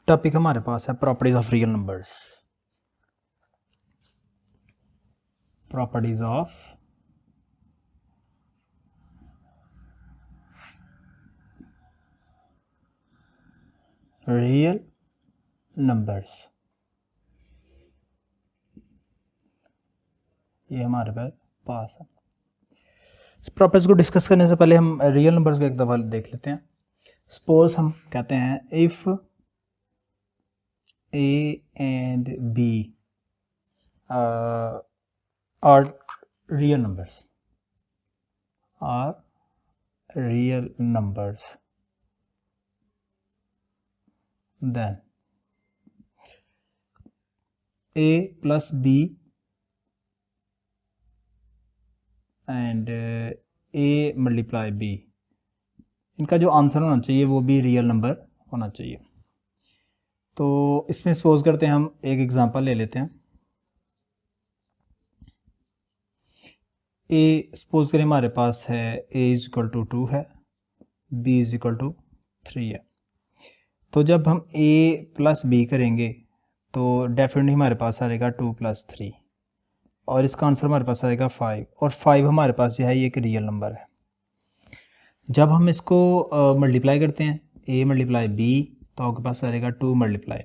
Topic हमारे पास है properties of real numbers. Properties of real numbers, ये हमारे पास है। प्रॉपर्टीज को डिस्कस करने से पहले हम रियल नंबर्स को एक दफा देख लेते हैं। सपोज हम कहते हैं if A and B are real numbers, then a plus b and a multiply b, इनका जो आंसर होना चाहिए वो भी रियल नंबर होना चाहिए। तो इसमें सपोज करते हैं हम एक एग्जांपल ले लेते हैं। a सपोज करें हमारे पास है a इज इक्वल टू 2 है, b इज इक्वल टू 3 है। तो जब हम a प्लस बी करेंगे तो डेफिनेटली हमारे पास आएगा 2 प्लस 3 और इसका आंसर हमारे पास आएगा 5, और 5 हमारे पास जो है ये एक रियल नंबर है। जब हम इसको मल्टीप्लाई करते हैं a मल्टीप्लाई b तो आपके पास आएगा 2 मल्टीप्लाई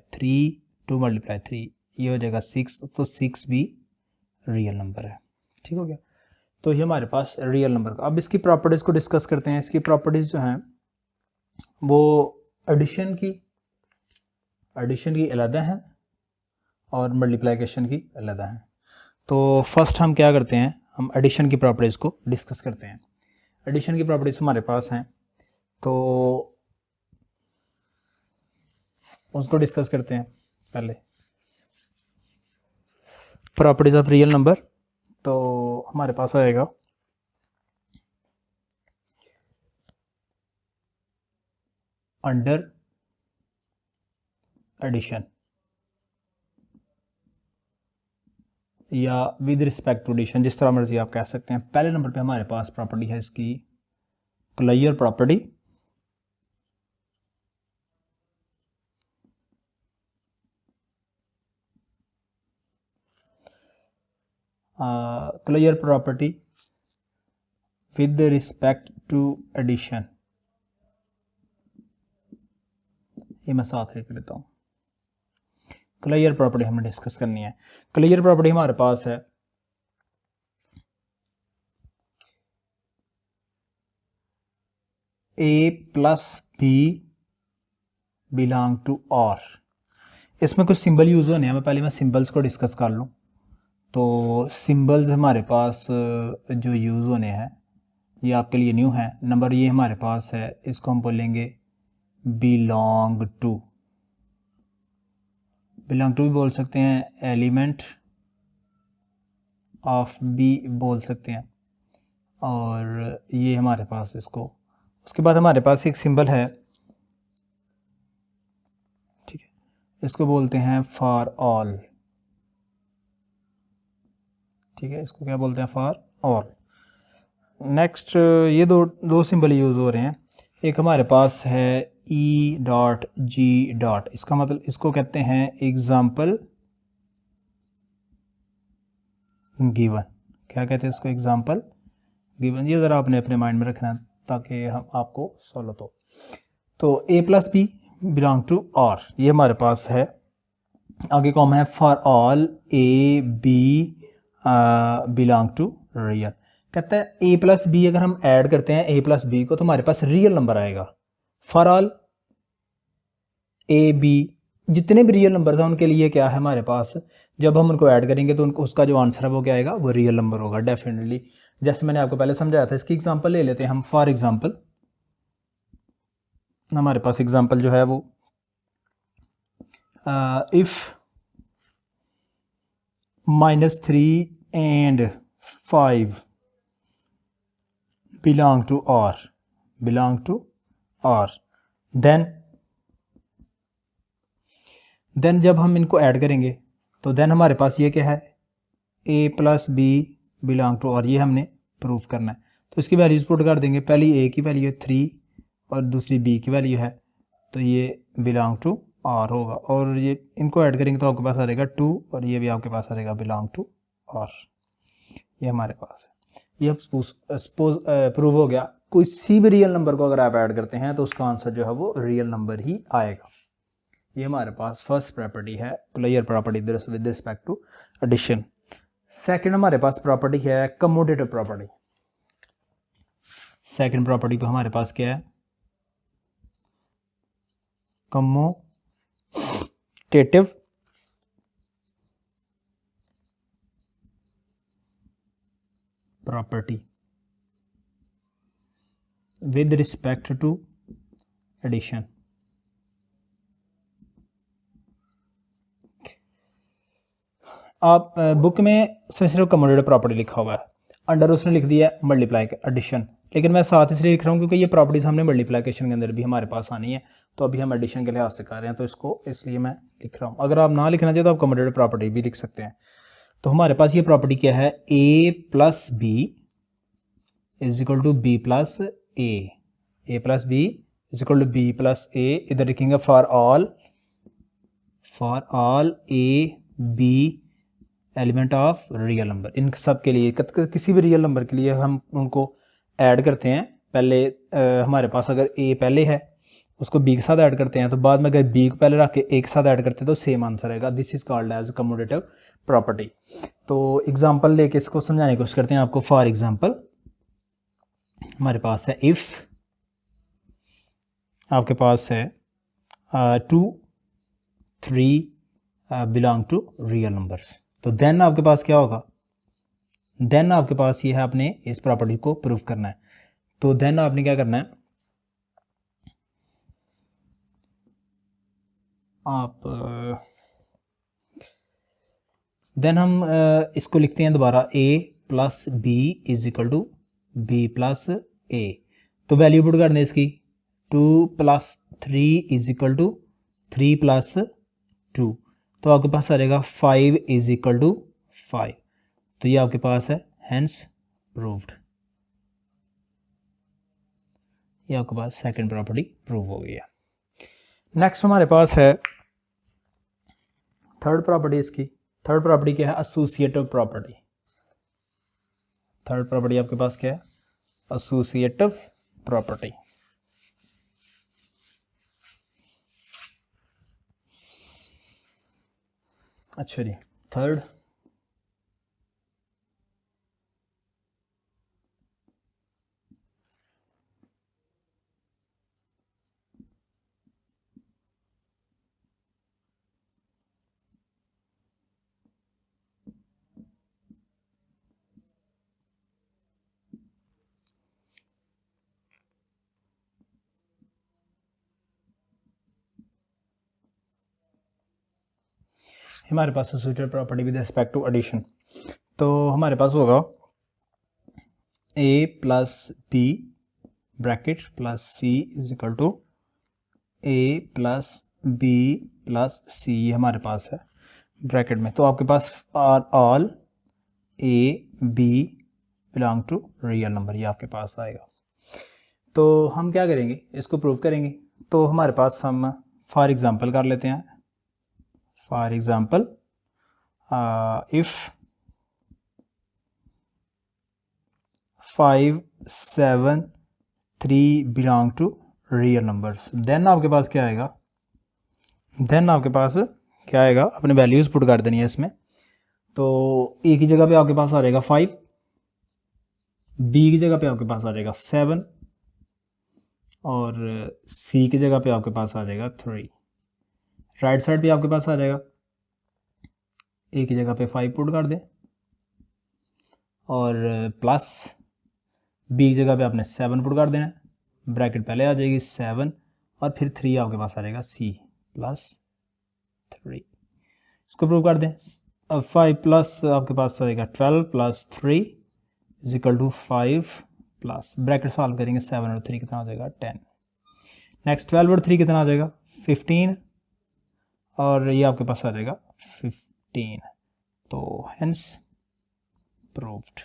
3, ये हो जाएगा 6, तो 6 भी रियल नंबर है। ठीक हो गया, तो ये हमारे पास रियल नंबर का। अब इसकी प्रॉपर्टीज़ को डिस्कस करते हैं। इसकी प्रॉपर्टीज़ जो हैं वो एडिशन की अलग है और मल्टीप्लिकेशन की अलग है। तो फर्स्ट हम क्या करते हैं, हम एडिशन की प्रॉपर्टीज़ को डिस्कस करते हैं। एडिशन की प्रॉपर्टीज़ हमारे पास हैं तो उसको डिस्कस करते हैं। पहले प्रॉपर्टीज़ ऑफ रियल नंबर, तो हमारे पास आएगा अंडर एडिशन या विद रिस्पेक्ट टू एडिशन, जिस तरह मर्जी आप कह सकते हैं। पहले नंबर पे हमारे पास प्रॉपर्टी है इसकी clear property. Clear property with respect to addition, ये मैं साथ लिख लेता हूँ। क्लियर प्रॉपर्टी हमें डिस्कस करनी है। क्लियर प्रॉपर्टी हमारे पास है a plus B belong to R. इसमें कुछ सिंबल यूज़ होने हैं, मैं सिंबल्स को डिस्कस कर लूँ। तो सिंबल्स हमारे पास जो यूज़ होने हैं ये आपके लिए न्यू है। नंबर ये हमारे पास है, इसको हम बोलेंगे बिलोंग टू भी बोल सकते हैं, एलिमेंट ऑफ बी बोल सकते हैं। और ये हमारे पास इसको, उसके बाद हमारे पास एक सिंबल है, ठीक है, इसको बोलते हैं फॉर ऑल। ठीक है, इसको क्या बोलते हैं, फॉर ऑल। नेक्स्ट ये दो सिंबल यूज़ हो रहे हैं। एक हमारे पास है ई डॉट जी डॉट, इसका मतलब इसको कहते हैं एग्जाम्पल गिवन। क्या कहते हैं इसको, एग्जाम्पल गिवन। ये ज़रा आपने अपने माइंड में रखना है ताकि हम आपको सॉल्व हो। तो A plus B belong to R, ये हमारे पास है। आगे कॉम है for all A B belong to real. कहता है ए प्लस बी अगर हम ऐड करते हैं ए प्लस बी को तो हमारे पास रियल नंबर आएगा। फॉर ऑल ए बी, जितने भी रियल नंबर हैं उनके लिए क्या है हमारे पास, जब हम उनको ऐड करेंगे तो उनको उसका जो आंसर है वो क्या आएगा, वो रियल नंबर होगा डेफिनेटली। जैसे मैंने आपको पहले समझाया था, इसकी एग्जांपल ले लेते हैं हम। फॉर एग्जांपल हमारे पास एग्जांपल जो है वो इफ -3 एंड 5 बिलोंग टू और, देन जब हम इनको ऐड करेंगे तो देन हमारे पास ये क्या है, a plus B belong to R, ये हमने प्रूफ करना है। तो इसकी वैल्यूज पुट कर देंगे। पहली a की वैल्यू है 3 और दूसरी b की वैल्यू है, तो ये बिलोंग टू आर होगा, और ये इनको ऐड करेंगे तो आपके पास आ जाएगा 2, और ये भी आपके पास आ जाएगा बिलोंग टू आर। ये हमारे पास है। ये अब सपोज प्रूव हो गया। किसी भी रियल नंबर को अगर आप ऐड करते हैं तो उसका आंसर जो है वो रियल नंबर ही आएगा। ये हमारे पास फर्स्ट प्रॉपर्टी है, player property with respect to addition. Second हमारे पास प्रॉपर्टी है कम्यूटेटिव प्रॉपर्टी। सेकंड प्रॉपर्टी पे हमारे पास क्या है, commutative property with respect to addition. आप बुक में सिर्फ कम्यूटेटिव प्रॉपर्टी लिखा हुआ है, अंडर उसने लिख दिया है मल्टीप्लाई एडिशन, लेकिन मैं साथ इसलिए लिख रहा हूँ क्योंकि ये प्रॉपर्टीज हमने मल्टीप्लिकेशन के अंदर भी हमारे पास आनी है, तो अभी हम एडिशन के लिहाज से कर रहे हैं तो इसको इसलिए मैं लिख रहा हूँ। अगर आप ना लिखना चाहिए तो आप कम्यूटेटिव प्रॉपर्टी भी लिख सकते हैं। तो हमारे पास ये प्रॉपर्टी क्या है, A plus B is equal to B plus A plus B is equal to B plus A. इधर लिखेंगे for all A B element of real number. इन सब के लिए किसी भी रियल नंबर के लिए हम उनको ऐड करते हैं। पहले हमारे पास अगर ए पहले है उसको बी के साथ ऐड करते हैं, तो बाद में अगर बी को पहले रख के ए के साथ ऐड करते हैं तो सेम आंसर आएगा। This is called as commutative property. तो एग्जांपल लेके इसको समझाने की कोशिश करते हैं आपको। फॉर एग्जांपल हमारे पास है इफ आपके पास है 2 3 बिलोंग टू रियल नंबर्स, तो देन आपके पास क्या होगा, देन आपके पास ये है आपने इस प्रॉपर्टी को प्रूव करना है। तो देन आपने क्या करना है, आप देन हम इसको लिखते हैं दोबारा, a plus B is equal to B plus A. तो वैल्यू पुट कर दें इसकी, 2 plus 3 is equal to 3 plus 2, तो आपके पास आ जाएगा 5 इज इक्वल टू 5। तो ये आपके पास है हेंस प्रूव्ड। ये आपके पास सेकंड प्रॉपर्टी प्रूव हो गई है। नेक्स्ट हमारे पास है थर्ड प्रॉपर्टी। इसकी थर्ड प्रॉपर्टी क्या है, एसोसिएटिव प्रॉपर्टी। थर्ड प्रॉपर्टी आपके पास क्या है, एसोसिएटिव प्रॉपर्टी। अच्छा जी, थर्ड हमारे पास associative property with respect to addition. तो हमारे पास होगा a plus B bracket plus C is equal to a plus B plus C, ये हमारे पास है ब्रैकेट में। तो आपके पास are all a b belong to real number, ये आपके पास आएगा। तो हम क्या करेंगे, इसको प्रूव करेंगे। तो हमारे पास हम फॉर एग्जांपल कर लेते हैं। For example if 5 7 3 belong to real numbers, then आपके पास क्या आएगा, देन आपके पास क्या आएगा, अपने वैल्यूज पुट कर देनी है इसमें। तो ए की जगह पे आपके पास आ जाएगा 5, बी की जगह पे आपके पास आ जाएगा 7, और सी की जगह पे आपके पास आ जाएगा 3। राइट साइड पे आपके पास आ जाएगा, ए की जगह पे 5 पुट कर दें, और प्लस बी की जगह पे आपने 7 पुट कर देना है, ब्रैकेट पहले आ जाएगी 7 और फिर 3 आपके पास आ जाएगा सी प्लस 3। इसको प्रूव कर दें। 5 प्लस आपके पास आ जाएगा 12 plus 3 is equal to 5 plus, bracket solve करेंगे 7 और 3 कितना आ जाएगा 10। नेक्स्ट 12 और 3 कितना आ जाएगा 15, और ये आपके पास आ जाएगा 15। तो हेंस प्रूव्ड।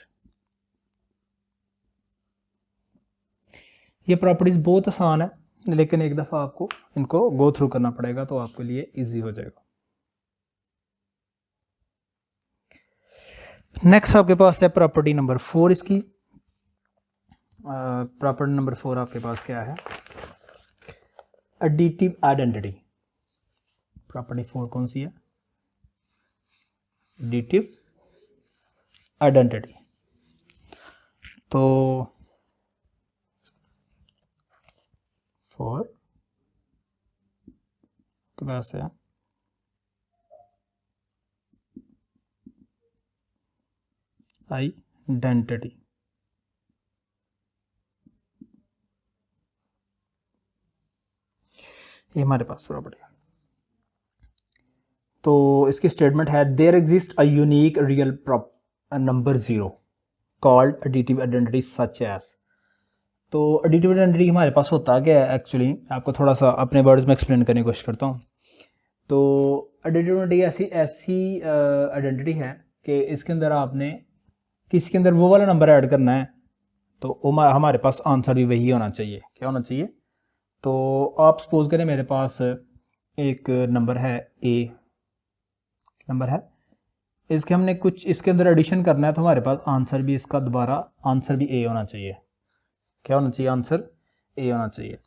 ये प्रॉपर्टीज बहुत आसान है, लेकिन एक दफ़ा आपको इनको गो थ्रू करना पड़ेगा तो आपके लिए इजी हो जाएगा। नेक्स्ट आपके पास है प्रॉपर्टी नंबर 4 इसकी। प्रॉपर्टी नंबर 4 आपके पास क्या है? Additive identity. प्रॉपर्टी 4 कौन सी है? Additive identity. तो 4 के पास है आइडेंटिटी। ये हमारे पास प्रॉपर्टी है। तो इसकी स्टेटमेंट है there exist a unique real number 0 called additive identity such as. तो एडिटिव आइडेंटिटी हमारे पास होता क्या है एक्चुअली, आपको थोड़ा सा अपने वर्ड्स में एक्सप्लेन करने की कोशिश करता हूँ। तो एडिटिव आइडेंटिटी ऐसी आइडेंटिटी है कि इसके अंदर आपने किसी के अंदर वो वाला नंबर ऐड करना है तो हमारे पास आंसर भी वही होना चाहिए। क्या होना चाहिए? तो आप सपोज करें मेरे पास एक नंबर है ए नंबर है, इसके हमने कुछ इसके अंदर एडिशन करना है तो हमारे पास आंसर भी इसका दोबारा आंसर भी ए होना चाहिए। क्या होना चाहिए? आंसर ए होना चाहिए।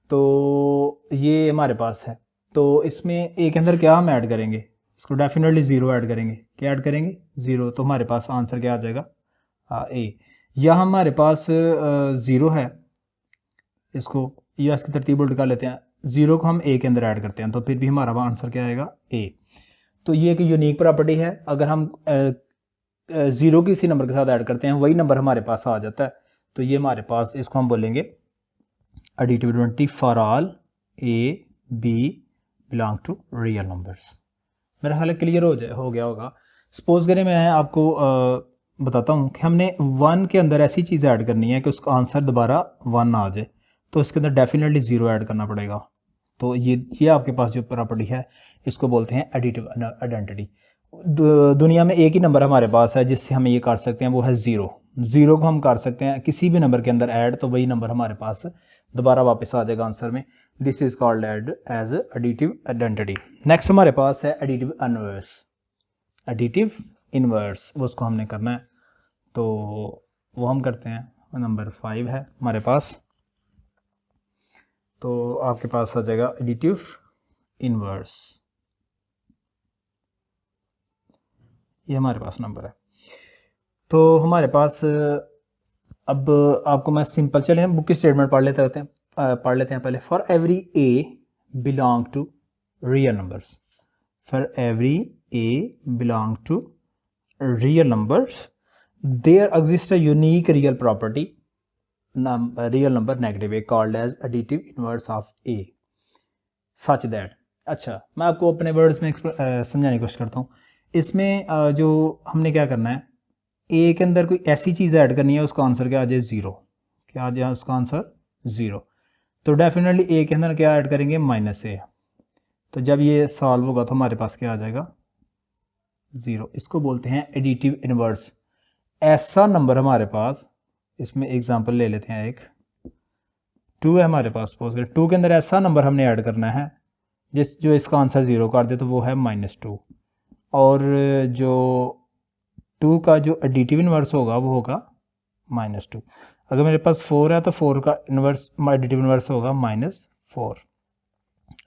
तो ये हमारे पास है। तो इसमें ए के अंदर क्या हम ऐड करेंगे? इसको डेफिनेटली ज़ीरो ऐड करेंगे। क्या ऐड करेंगे? ज़ीरो। तो हमारे पास आंसर क्या आ जाएगा? ए। या हमारे पास ज़ीरो है, इसको या इसकी तरतीब उल्टा लेते हैं, ज़ीरो को हम ए के अंदर ऐड करते हैं तो फिर भी हमारा आंसर क्या आएगा? ए। तो ये एक यूनिक प्रॉपर्टी है। अगर हम ज़ीरो किसी नंबर के साथ ऐड करते हैं वही नंबर हमारे पास आ जाता है। तो ये हमारे पास, इसको हम बोलेंगे additive identity for all A B belong to real numbers. मेरा ख्याल क्लियर हो गया होगा। सपोज करें मैं आपको बताता हूँ कि हमने 1 के अंदर ऐसी चीज़ ऐड करनी है कि उसका आंसर दोबारा 1 आ जाए, तो इसके अंदर डेफिनेटली ज़ीरो ऐड करना पड़ेगा। तो ये आपके पास जो प्रॉपर्टी है इसको बोलते हैं एडिटिव आइडेंटिटी। दुनिया में एक ही नंबर हमारे पास है जिससे हम ये कर सकते हैं, वो है ज़ीरो। ज़ीरो को हम कर सकते हैं किसी भी नंबर के अंदर ऐड, तो वही नंबर हमारे पास दोबारा वापस आ जाएगा आंसर में। This is called as additive identity. Next हमारे पास है एडिटिव इनवर्स। एडिटिव इनवर्स उसको हमने करना है, तो वो हम करते हैं। नंबर 5 है हमारे पास, तो आपके पास आ जाएगा एडिटिव इनवर्स। ये हमारे पास नंबर है। तो हमारे पास अब आपको मैं सिंपल, चले हम बुक की स्टेटमेंट पढ़ लेते हैं पहले। For every A belong to real numbers, for every A belong to real numbers there exist a unique real property real number negative A called as additive inverse of A such that. अच्छा, मैं आपको अपने words में समझाने की कोशिश करता हूँ। इसमें जो हमने क्या करना है, ए के अंदर कोई ऐसी चीज़ ऐड करनी है उसका आंसर क्या आ जाए? ज़ीरो। क्या आ जाए उसका आंसर? ज़ीरो। तो डेफिनेटली ए के अंदर क्या ऐड करेंगे? माइनस ए। तो जब ये सॉल्व होगा तो हमारे पास क्या आ जाएगा? ज़ीरो। इसको बोलते हैं एडिटिव इनवर्स। ऐसा नंबर हमारे पास, इसमें एग्जांपल ले लेते हैं, एक 2 है हमारे पास। सपोज करें 2 के अंदर ऐसा नंबर हमने ऐड करना है जो इसका आंसर ज़ीरो कर दे, तो वो है -2। और जो 2 का जो एडिटिव इनवर्स होगा वो होगा -2। अगर मेरे पास 4 है तो 4 का इनवर्स एडिटिव इनवर्स होगा -4।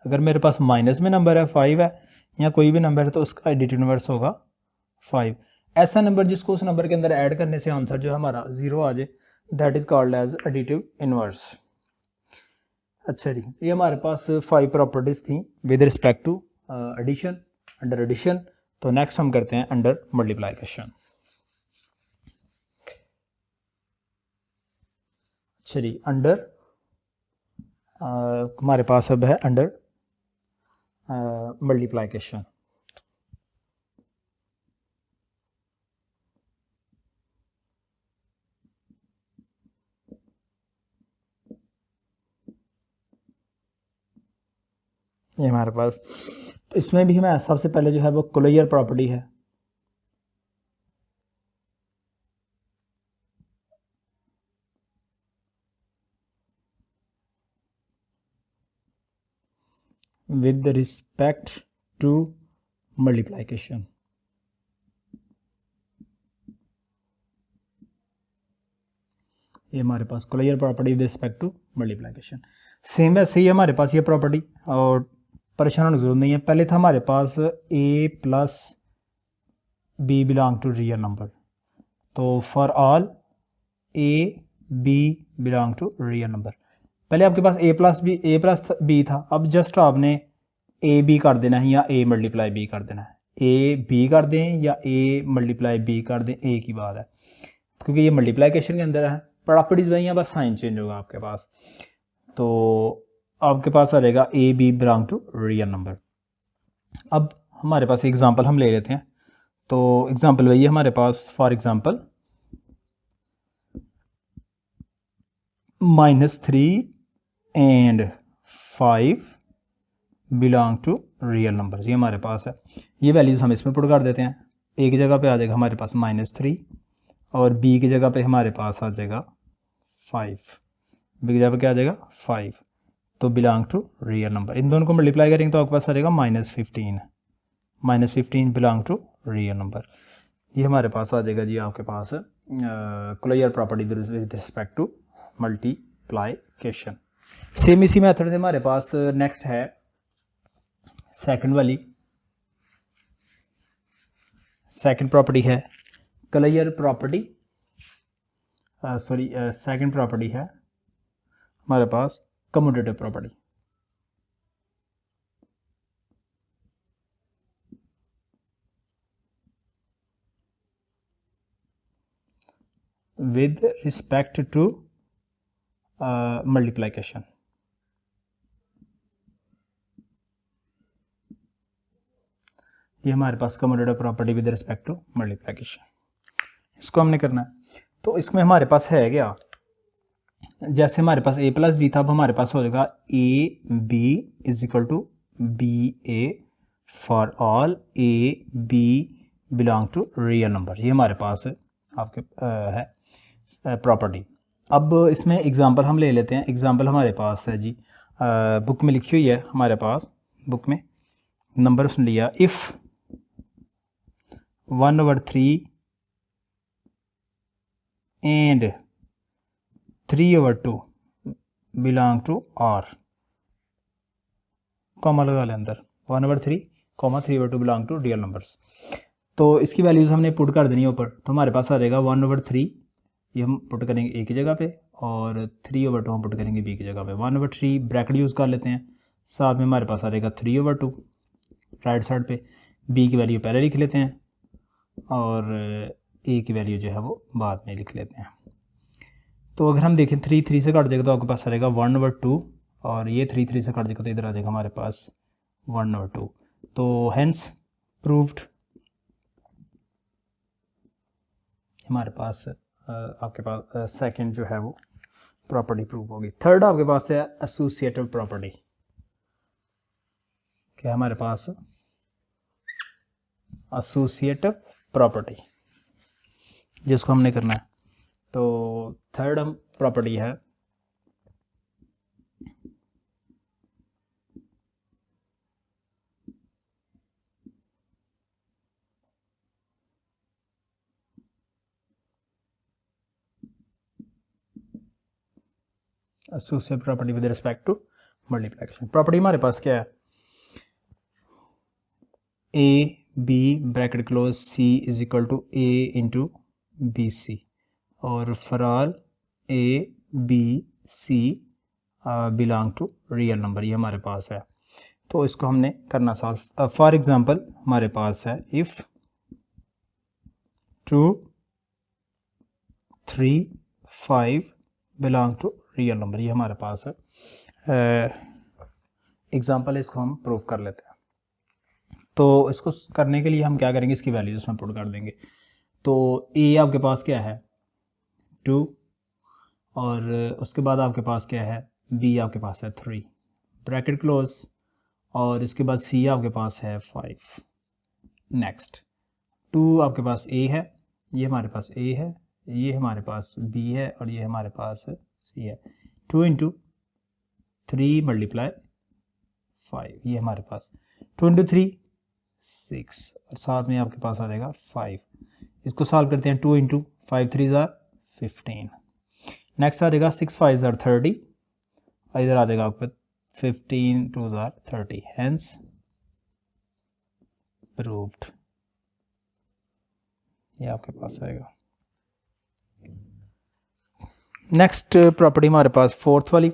अगर मेरे पास माइनस में नंबर है 5 है या कोई भी नंबर है तो उसका एडिटिव इनवर्स होगा 5। ऐसा नंबर जिसको उस नंबर के अंदर ऐड करने से आंसर जो है हमारा 0 आ जाए, that is called as additive inverse. अच्छा जी, ये हमारे पास 5 प्रॉपर्टीज थी with respect to addition, under addition. तो नेक्स्ट हम करते हैं अंडर मल्टीप्लिकेशन। अच्छा जी, अंडर हमारे पास अब है अंडर मल्टीप्लिकेशन। ये हमारे पास, तो इसमें भी हमें सबसे पहले जो है वो क्लोजर प्रॉपर्टी है। With respect to multiplication. ये हमारे पास closure property with respect to multiplication. Same वैसे ही हमारे पास ये प्रॉपर्टी, और परेशान होने की जरूरत नहीं है। पहले था हमारे पास a plus B belong to real number, तो for all a b belong to real number. पहले आपके पास a प्लस बी था, अब जस्ट आपने a b कर देना है या a मल्टीप्लाई b कर देना है। a b कर दें या a मल्टीप्लाई b कर दें, एक ही बात है, क्योंकि ये मल्टीप्लाइकेशन के अंदर है। प्रॉपर्टीज वही हैं, बस साइन चेंज होगा आपके पास। तो आपके पास आ जाएगा a b belong to real number. अब हमारे पास एग्जांपल हम ले लेते हैं, तो एग्जांपल वही है हमारे पास। For example -3 and 5 belong to real number, ये हमारे पास है। ये वैल्यूज हम इसमें पुट कर देते हैं। एक जगह पे आ जाएगा हमारे पास -3 और b की जगह पे हमारे पास आ जाएगा 5, b की जगह पे क्या आ जाएगा 5, तो बिलोंग टू रियल नंबर। इन दोनों को मल्टीप्लाई करेंगे तो आपके पास आ जाएगा -15 बिलोंग टू रियल नंबर। ये हमारे पास आ जाएगा जी आपके पास closure property with respect to multiplication. Same इसी मेथड से हमारे पास नेक्स्ट है सेकंड वाली। सेकंड प्रॉपर्टी है क्लोजर प्रॉपर्टी, सेकंड प्रॉपर्टी है हमारे पास commutative property. With respect to multiplication. ये हमारे पास commutative property with respect to multiplication, इसको हमने करना है। तो इसमें हमारे पास है क्या, जैसे हमारे पास a प्लस बी था, अब हमारे पास हो जाएगा a b is equal to B A for all a b belong to real number. ये हमारे पास आपके है प्रॉपर्टी। अब इसमें एग्जांपल हम ले लेते हैं। एग्जांपल हमारे पास है जी, बुक में लिखी हुई है हमारे पास, बुक में नंबर उसने लिया if 1/3 and 3/2 belong to R, comma लगा ले अंदर 1/3 3/2 बिलोंग टू रियल नंबर्स। तो इसकी वैल्यूज़ हमने पुट कर देनी है ऊपर, तो हमारे पास आ जाएगा 1/3 ये हम पुट करेंगे ए की जगह पे, और 3/2 हम पुट करेंगे बी की जगह पे। 1/3 ब्रैकेट यूज़ कर लेते हैं, साथ में हमारे पास आ जाएगा 3/2 राइट साइड पे। बी की वैल्यू पहले लिख लेते हैं और ए की वैल्यू जो है वो बाद में लिख लेते हैं। तो अगर हम देखें 3 से कट जाएगा तो आपके पास आ जाएगा 1/2, और ये 3 से कट जाएगा तो इधर आ जाएगा हमारे पास 1/2। तो हेंस प्रूव्ड, हमारे पास आपके पास सेकंड जो है वो प्रॉपर्टी प्रूव होगी। थर्ड आपके पास है एसोसिएटिव प्रॉपर्टी। क्या हमारे पास एसोसिएटिव प्रॉपर्टी, जिसको हमने करना है। तो थर्ड हम प्रॉपर्टी है associative property with respect to multiplication. Property हमारे पास क्या है, A B bracket close C is equal to A into B C, और for all A B C belong to real number, ये हमारे पास है। तो इसको हमने करना सॉल्व। फॉर एग्जांपल हमारे पास है if 2 3 5 belong to real number, ये हमारे पास है एग्जांपल है, इसको हम प्रूव कर लेते हैं। तो इसको करने के लिए हम क्या करेंगे, इसकी वैल्यूज इसमें पुट कर देंगे। तो ए आपके पास क्या है 2, और उसके बाद आपके पास क्या है बी आपके पास है 3 ब्रैकेट क्लोज, और इसके बाद सी आपके पास है 5। नेक्स्ट 2 आपके पास ए है, ये हमारे पास ए है, ये हमारे पास बी है, और ये हमारे पास सी है। 2 × 3 × 5, ये हमारे पास 2 इंटू 3 6 और साथ में आपके पास आ जाएगा 5। इसको सॉल्व करते हैं, 2 इंटू 5 3 ज़ार 15। नेक्स्ट आ जाएगा 6 5 ज़ार 30, और इधर आ जाएगा आपको 15 2 ज़ार 30, हेंस प्रूव्ड। ये आपके पास आएगा। नेक्स्ट प्रॉपर्टी हमारे पास फोर्थ वाली।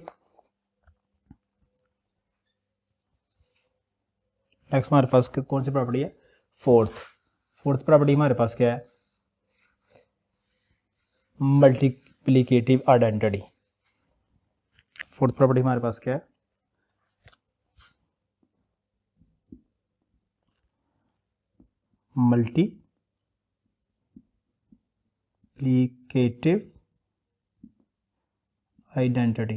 नेक्स्ट हमारे पास कौन सी प्रॉपर्टी है? फोर्थ प्रॉपर्टी हमारे पास क्या है? Multiplicative identity. फोर्थ प्रॉपर्टी हमारे पास क्या है? Multiplicative identity.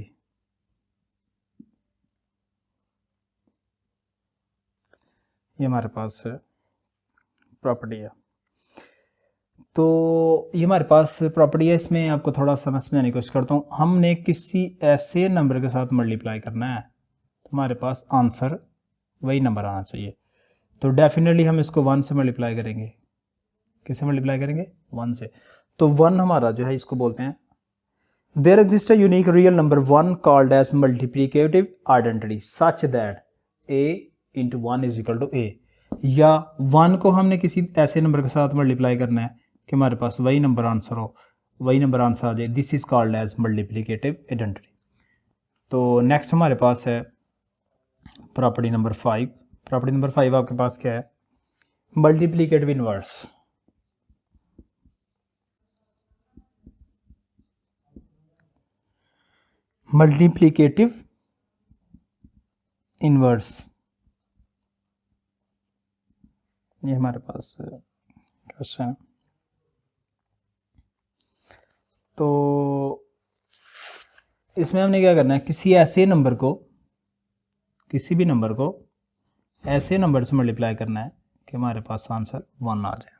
ये हमारे पास प्रॉपर्टी है। तो ये हमारे पास प्रॉपर्टी है, इसमें आपको थोड़ा समझने की कोशिश करता हूँ। हमने किसी ऐसे नंबर के साथ मल्टीप्लाई करना है तो हमारे पास आंसर वही नंबर आना चाहिए। तो डेफिनेटली हम इसको 1 से मल्टीप्लाई करेंगे। किससे मल्टीप्लाई करेंगे? 1 से। तो 1 हमारा जो है इसको बोलते हैं there exist a unique real number 1 called as multiplicative identity such that a into 1 is equal to a। या 1 को हमने किसी ऐसे नंबर के साथ मल्टीप्लाई करना है कि हमारे पास वही नंबर आंसर हो, वही नंबर आंसर आ जाए। This is called as multiplicative identity. तो नेक्स्ट हमारे पास है प्रॉपर्टी नंबर 5। प्रॉपर्टी नंबर 5 आपके पास क्या है? Multiplicative inverse. मल्टीप्लिकेटिव इनवर्स, ये हमारे पास क्वेश्चन है। तो इसमें हमने क्या करना है? किसी ऐसे नंबर को, किसी भी नंबर को ऐसे नंबर से मल्टीप्लाई करना है कि हमारे पास आंसर 1 आ जाए।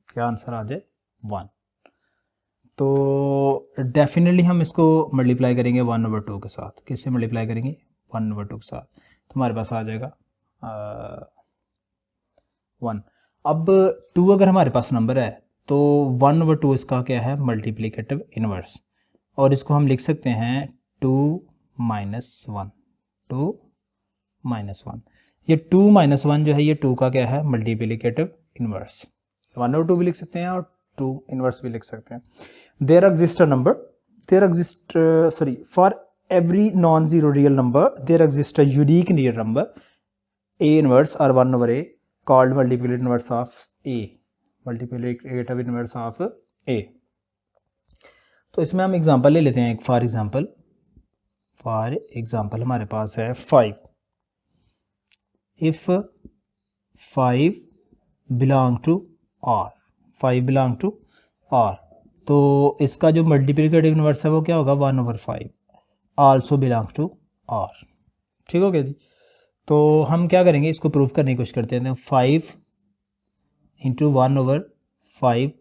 क्या आंसर आ जाए? 1। तो डेफिनेटली हम इसको मल्टीप्लाई करेंगे 1/2 के साथ। किससे मल्टीप्लाई करेंगे? 1/2 के साथ। तो हमारे पास आ जाएगा 1। अब 2 अगर हमारे पास नंबर है तो 1/2 इसका क्या है? Multiplicative inverse. और इसको हम लिख सकते हैं 2 - 1। 2 - 1। ये 2 - 1 जो है ये 2 का क्या है? Multiplicative inverse. 1/2 भी लिख सकते हैं और 2 इनवर्स भी लिख सकते हैं। There exist a number, there exist for every non-zero real number there exists a unique real number a inverse or 1/a called multiplicative inverse of a, multiplicative inverse of a। तो इसमें हम example ले लेते हैं एक। For example हमारे पास है 5। If 5 belong to R, 5 belong to R, तो इसका जो मल्टीप्लिकेटिव इनवर्स है वो क्या होगा? 1/5 आल्सो बिलोंग टू R। ठीक हो गया जी। तो हम क्या करेंगे? इसको प्रूव करने की कोशिश करते हैं। 5 इंटू 1/5,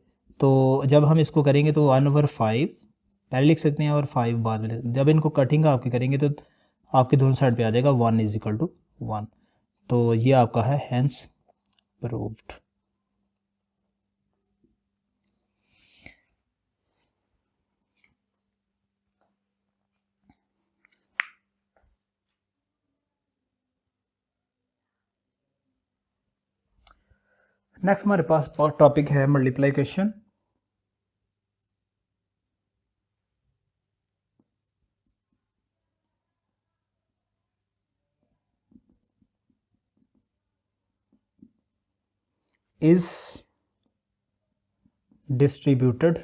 तो जब हम इसको करेंगे तो 1/5 पहले लिख सकते हैं और 5 बाद में। जब इनको कटिंग आपकी करेंगे तो आपके दोनों साइड पे आ जाएगा 1 इज इक्वल टू 1। तो ये आपका है हेंस प्रूव्ड। नेक्स्ट हमारे पास टॉपिक है multiplication. is distributed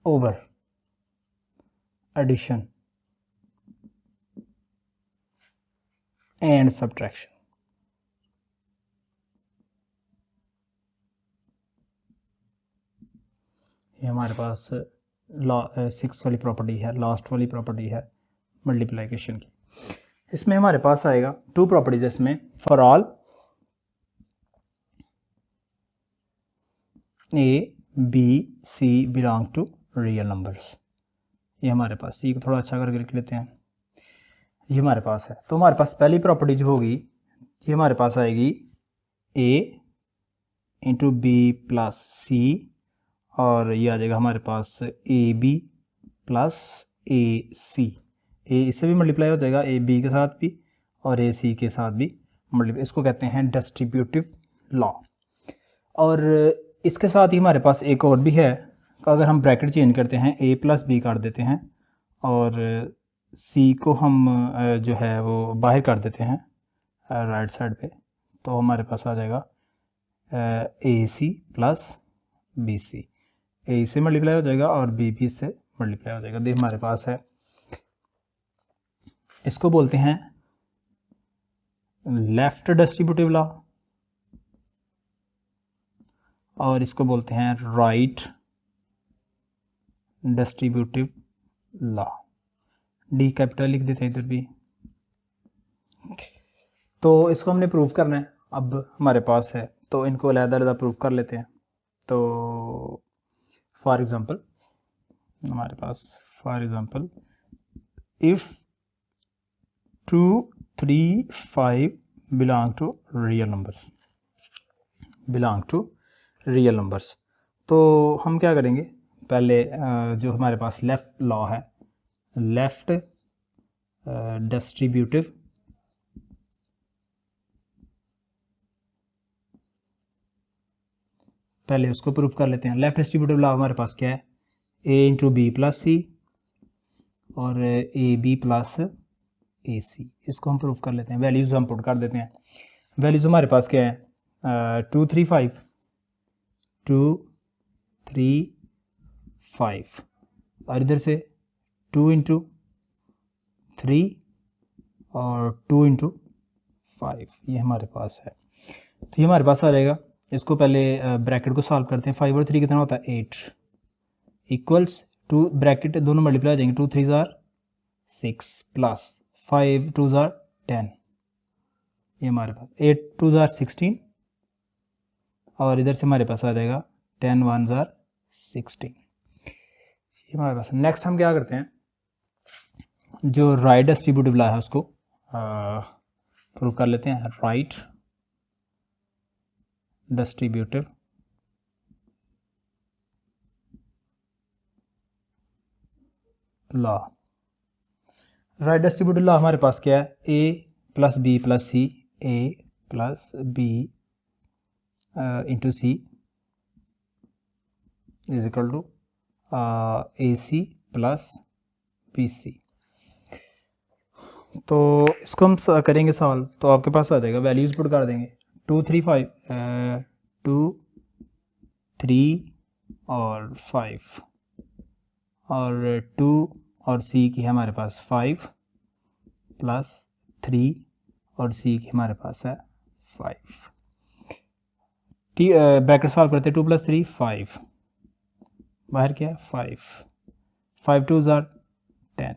over addition and subtraction। ये हमारे पास 6 वाली प्रॉपर्टी है, लास्ट वाली प्रॉपर्टी है मल्टीप्लिकेशन की। इसमें हमारे पास आएगा 2 प्रॉपर्टीज इसमें। For all A, B, C belong to real numbers. ये हमारे पास, सी को थोड़ा अच्छा करके लिख लेते हैं, ये हमारे पास है। तो हमारे पास पहली प्रॉपर्टी जो होगी ये हमारे पास आएगी ए इंटू बी प्लस सी, और ये आ जाएगा हमारे पास ए बी प्लस ए सी। ए इससे भी मल्टीप्लाई हो जाएगा, ए बी के साथ भी और ए सी के साथ भी मल्टीप्लाई। इसको कहते हैं डिस्ट्रीब्यूटिव लॉ। और इसके साथ ही हमारे पास एक और भी है, अगर हम ब्रैकेट चेंज करते हैं, ए प्लस बी काट देते हैं और सी को हम जो है वो बाहर कर देते हैं राइट साइड पे, तो हमारे पास आ जाएगा A C plus B C. ए से मल्टीप्लाई हो जाएगा और बी भी से मल्टीप्लाई हो जाएगा। देखिए हमारे पास है, इसको बोलते हैं लेफ्ट डिस्ट्रीब्यूटिव लॉ और इसको बोलते हैं right distributive law. D capital लिख देते हैं इधर भी। तो इसको हमने प्रूव करना है, अब हमारे पास है तो इनको अलग-अलग प्रूव कर लेते हैं। तो फॉर एग्जांपल हमारे पास, for example if 2 3 5 belong to real numbers, belong to real numbers, तो हम क्या करेंगे, पहले जो हमारे पास लेफ्ट लॉ है, लेफ्ट डिस्ट्रीब्यूटिव पहले उसको प्रूफ कर लेते हैं। लेफ्ट डिस्ट्रीब्यूटिव लॉ हमारे पास क्या है, ए इंटू बी प्लस सी और ए बी प्लस ए सी। इसको हम प्रूफ कर लेते हैं, वैल्यूज़ हम पुट कर देते हैं। वैल्यूज़ हमारे पास क्या है, 2 3 5, 2 3 5 और इधर से 2 इंटू 3 और 2 इंटू 5, ये हमारे पास है। तो ये हमारे पास आ जाएगा। इसको पहले ब्रैकेट को सॉल्व करते हैं। 5 और 3 कितना होता है 8, इक्वल्स 2 ब्रैकेट दोनों मल्टीप्लाई हो जाएंगे, 2 3 जार 6 प्लस 5 2 जार 10, ये हमारे पास 8 2 जार 16 और इधर से हमारे पास आ जाएगा 10 1 जार 16, ये हमारे पास। नेक्स्ट हम क्या करते हैं, जो राइट डिस्ट्रीब्यूटिव लॉ है उसको प्रूव कर लेते हैं। Right distributive law, right distributive law हमारे पास क्या है, A plus B plus C, A plus B into C is equal to A C plus B C. तो इसको हम करेंगे सॉल्व, तो आपके पास आ जाएगा, वैल्यूज पुट कर देंगे, 2 3 5 2 3 और 5 और 2 और सी की हमारे पास 5 प्लस 3 और सी की हमारे पास है 5। ब्रैकेट सॉल्व करते हैं, 2 प्लस 3 5, बाहर क्या है 5, 5 2 जार 10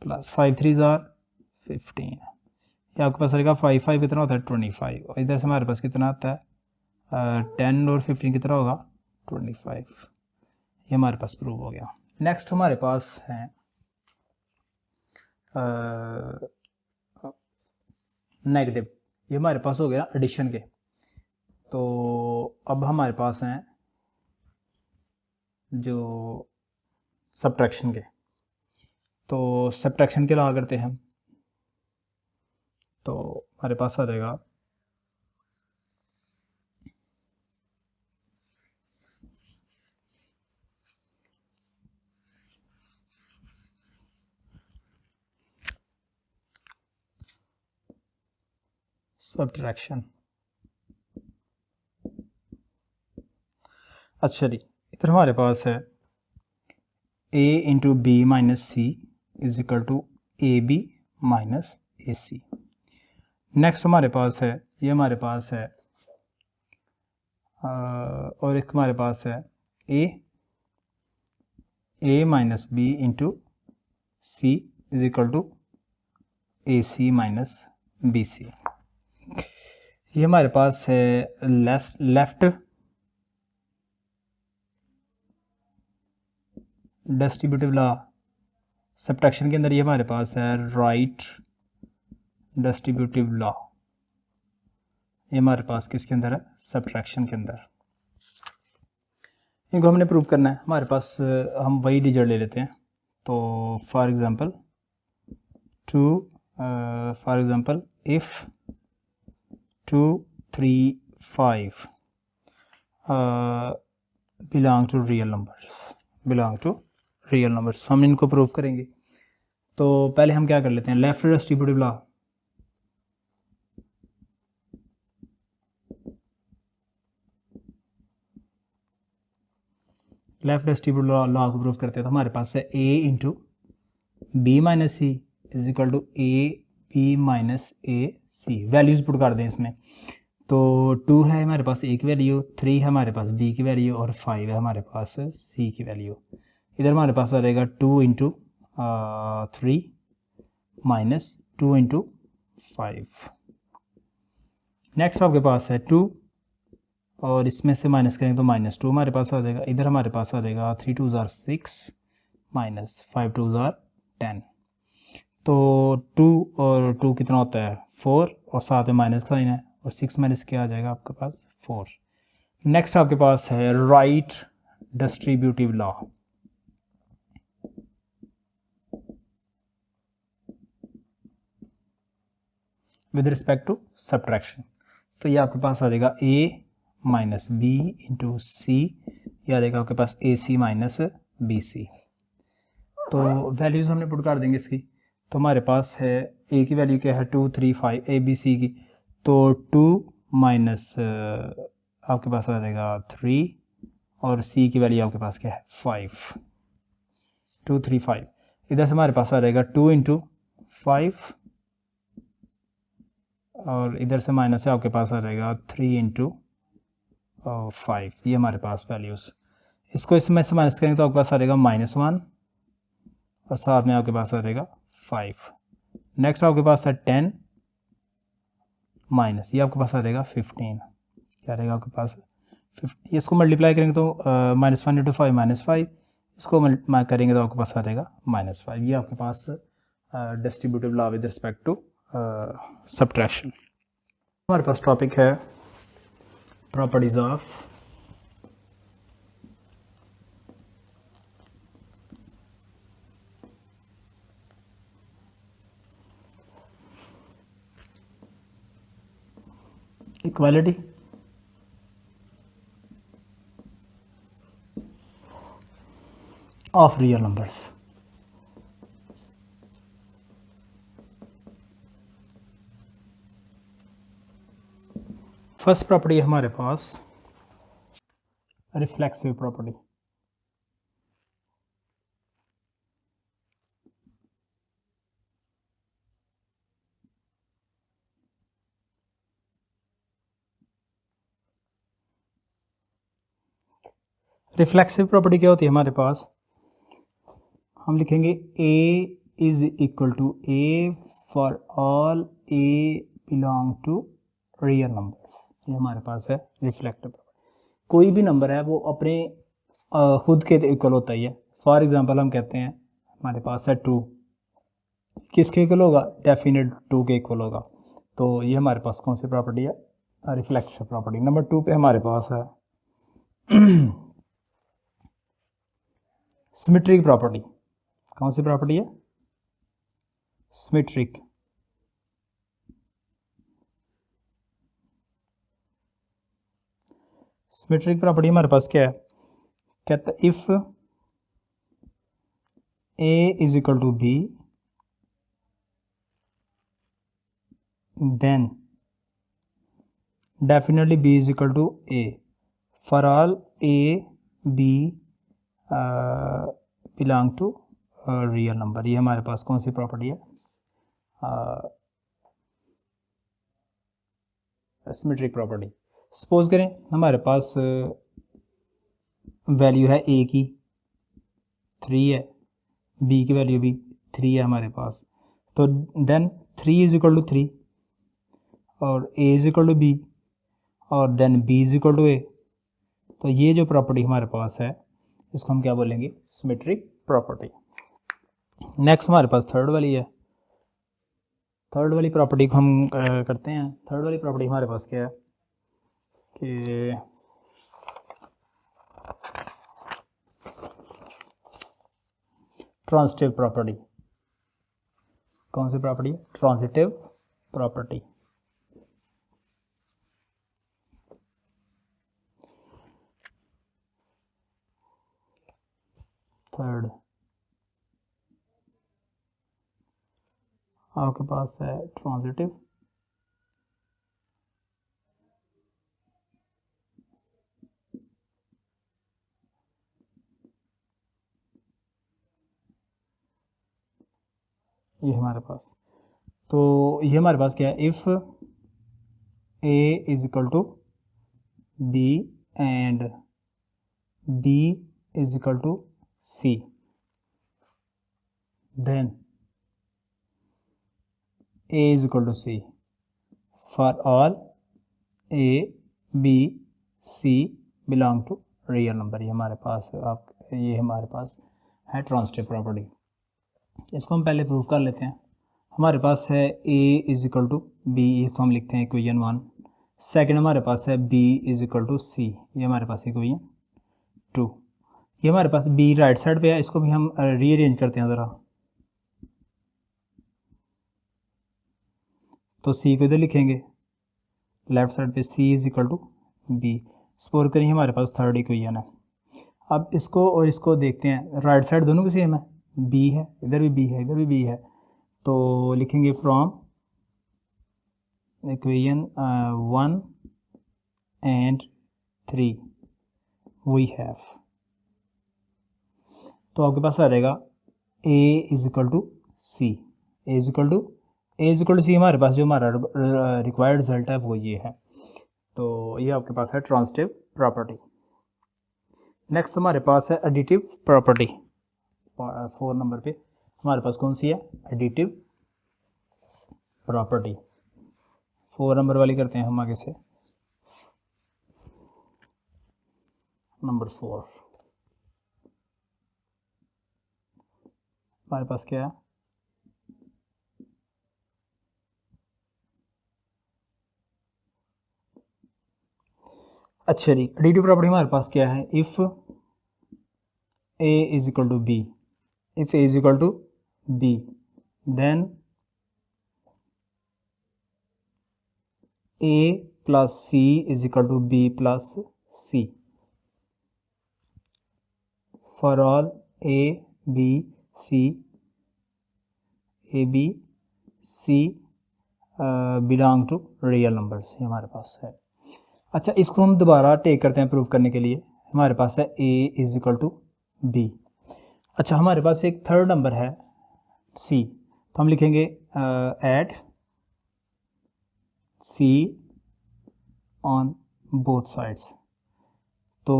प्लस 5 3 जार 15, ये आपके पास रहेगा 5 5 कितना होता है 25 और इधर से हमारे पास कितना आता है 10 और 15 कितना होगा 25, ये हमारे पास प्रूव हो गया। नेक्स्ट हमारे पास है नेगेटिव, ये हमारे पास हो गया एडिशन के। तो अब हमारे पास हैं जो सब्ट्रैक्शन के, तो सब्ट्रैक्शन के लॉ करते हैं हम, तो हमारे पास आ जाएगा सब्ट्रैक्शन। अच्छा जी, इधर हमारे पास है a into B minus C is equal to A B minus A C. Next हमारे पास है, ये हमारे पास है और एक हमारे पास है A minus B into C is equal to A C minus B C. ये हमारे पास है लेफ्ट डिस्ट्रीब्यूटिव लॉ सब्ट्रैक्शन के अंदर ये हमारे पास है राइट डिस्ट्रीब्यूटिव लॉ, ये हमारे पास किसके अंदर है, सब्ट्रैक्शन के अंदर। इनको हमने प्रूव करना है, हमारे पास हम वही डिजिट ले लेते हैं। तो for example if 2 3 5 belong to real numbers, हम इनको प्रूव करेंगे। तो पहले हम क्या कर लेते हैं, left distributive law. Left distributive law को प्रूव करते हैं। तो हमारे पास है a into B minus C is equal to A B minus A C. Values put कर दें इसमें। तो 2 है हमारे पास a की वैल्यू, 3 है हमारे पास b की वैल्यू और 5 है हमारे पास c की वैल्यू। इधर हमारे पास आ जाएगा 2 इंटू 3 माइनस 2 इंटू 5। नेक्स्ट आपके पास है 2 और इसमें से माइनस करेंगे तो -2 हमारे पास आ जाएगा। इधर हमारे पास आ जाएगा 3 2 ज़ार 6 माइनस 5 2 ज़ार 10। तो 2 और 2 कितना होता है 4 और साथ में माइनस का साइन है और 6 माइनस क्या आ जाएगा आपके पास 4। नेक्स्ट आपके पास है right distributive law. With respect to subtraction, तो ये आपके पास आ जाएगा a minus B into C, ये आ जाएगा आपके पास ए सी माइनस बी सी। तो वैल्यूज़ हमने पुट कर देंगे इसकी। तो हमारे पास है a की वैल्यू क्या है 2 3 5 ए बी सी की। तो 2 माइनस आपके पास आ जाएगा 3 और c की वैल्यू आपके पास क्या है 5, 2 3 5। इधर से हमारे पास आ जाएगा 2 इंटू 5 और इधर से माइनस है आपके पास आ जाएगा 3 इंटू 5। ये हमारे पास वैल्यूज़, इसको इसमें से माइनस करेंगे तो आपके पास आ जाएगा -1 और साथ में आपके पास आ जाएगा 5। नेक्स्ट आपके पास है 10 माइनस, ये आपके पास आ जाएगा 15, क्या रहेगा आपके पास 50। इसको मल्टीप्लाई करेंगे तो -1 इंटू 5 -5, इसको करेंगे तो आपके पास आ जाएगा -5। ये आपके पास distributive law with respect to subtraction. हमारे पास टॉपिक है properties of equality of real numbers. First property है हमारे पास रिफ्लेक्सिव प्रॉपर्टी। रिफ्लेक्सिव प्रॉपर्टी क्या होती है हमारे पास, हम लिखेंगे a is equal to a for all a belong to real numbers. ये हमारे पास है रिफ्लेक्टिव प्रॉपर्टी। कोई भी नंबर है वो अपने खुद के इक्वल होता ही है। फॉर एग्जांपल हम कहते हैं हमारे पास है 2, किसके इक्वल होगा, डेफिनेट 2 के इक्वल होगा। तो ये हमारे पास कौन सी प्रॉपर्टी है, रिफ्लेक्सिव प्रॉपर्टी। नंबर 2 पे हमारे पास है सिमेट्रिक प्रॉपर्टी। कौन सी प्रॉपर्टी है, सिमेट्रिक। सिमेट्रिक प्रॉपर्टी हमारे पास क्या है, कहता है if a is equal to b then definitely b is equal to a for all a b belong to real number. ये हमारे पास कौन सी प्रॉपर्टी है, सिमेट्रिक प्रॉपर्टी। सपोज करें हमारे पास वैल्यू है a की 3 है, b की वैल्यू भी 3 है हमारे पास। तो देन 3 इज इक्वल टू 3 और a is equal to b और then b is equal to a। तो ये जो प्रॉपर्टी हमारे पास है इसको हम क्या बोलेंगे, सिमेट्रिक प्रॉपर्टी। नेक्स्ट हमारे पास थर्ड वाली है। थर्ड वाली प्रॉपर्टी को हम करते हैं। थर्ड वाली प्रॉपर्टी हमारे पास क्या है कि ट्रांजिटिव प्रॉपर्टी। कौन सी प्रॉपर्टी? Transitive property. थर्ड आपके पास है ट्रांजिटिव ये हमारे पास। तो ये हमारे पास क्या है, if A is equal to B and B is equal to C, then A is equal to C for all A, B, C belong to real number। ये हमारे पास ये हमारे पास है ट्रांजिटिव प्रॉपर्टी। इसको हम पहले प्रूव कर लेते हैं। हमारे पास है A is equal to B, इसको हम लिखते हैं इक्वेशन 1। सेकंड हमारे पास है B is equal to C, ये हमारे पास इक्वेशन 2। ये हमारे पास B राइट साइड पे है, इसको भी हम रीअरेंज करते हैं ज़रा। तो C को इधर लिखेंगे लेफ्ट साइड पे, C is equal to B. Suppose करें, हमारे पास थर्ड इक्वेशन है। अब इसको और इसको देखते हैं, राइट साइड दोनों की सेम है, B है, इधर भी B है, इधर भी B है। तो लिखेंगे from equation 1 and 3 we have, तो आपके पास आ जाएगा A is equal to C। A is equal to C, हमारे पास जो हमारा रिक्वायर्ड रिजल्ट है वो ये है। तो ये आपके पास है ट्रांजिटिव प्रॉपर्टी। नेक्स्ट हमारे पास है एडिटिव प्रॉपर्टी। 4 नंबर पे हमारे पास कौन सी है, एडिटिव प्रॉपर्टी। 4 नंबर वाली करते हैं हम आगे से। नंबर 4 हमारे पास क्या है, अच्छा जी, एडिटिव प्रॉपर्टी हमारे पास क्या है, if A is equal to B, if A is equal to B then A plus C is equal to B plus C for all A B C belong to real numbers, ये हमारे पास है। अच्छा, इसको हम दोबारा take करते हैं प्रूव करने के लिए। हमारे पास है A is equal to B. अच्छा, हमारे पास एक थर्ड नंबर है C, तो हम लिखेंगे add C on both sides. तो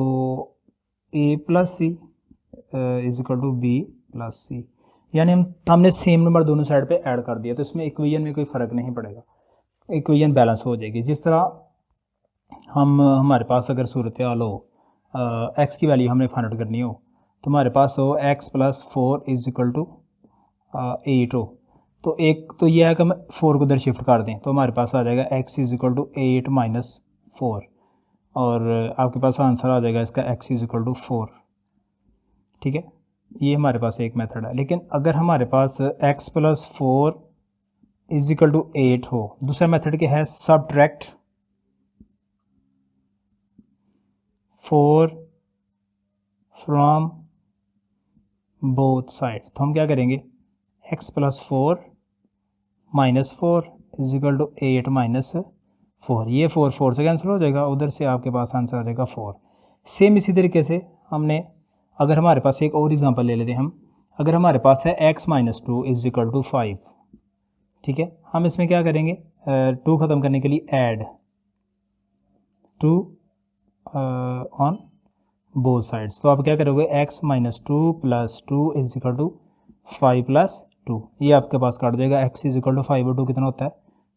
A plus C is equal to B plus C, यानी हमने सेम नंबर दोनों साइड पे ऐड कर दिया, तो इसमें इक्वेशन में कोई फ़र्क नहीं पड़ेगा, इक्वेशन बैलेंस हो जाएगी। जिस तरह हमारे पास अगर सूरत हाल हो x की वैल्यू हमने फाइंड आउट करनी हो, तो हमारे पास हो x plus 4 is equal to 8 हो, तो एक तो यह है कि हम 4 को उधर शिफ्ट कर दें, तो हमारे पास आ जाएगा x is equal to 8 minus 4, और आपके पास आंसर आ जाएगा इसका x इज इक्वल टू 4। ठीक है, ये हमारे पास एक मेथड है। लेकिन अगर हमारे पास x plus 4 is equal to 8 हो, दूसरा मेथड क्या है, सबट्रैक्ट 4 फ्रॉम बोथ साइड। तो हम क्या करेंगे, x plus 4 minus 4 is equal to 8 minus 4, ये 4 से कैंसिल हो जाएगा, उधर से आपके पास आंसर आ जाएगा 4। सेम इसी तरीके से हमने, अगर हमारे पास एक और एग्जांपल ले लेते हैं हम, अगर हमारे पास है x minus 2 is equal to 5, ठीक है, हम इसमें क्या करेंगे, 2 ख़त्म करने के लिए ऐड 2 ऑन बोथ साइड्स। तो आप क्या करोगे, x minus 2 plus 2 is equal to 5 plus 2, ये आपके पास काट जाएगा, x इज इक्वल टू 5 और 2 कितना होता है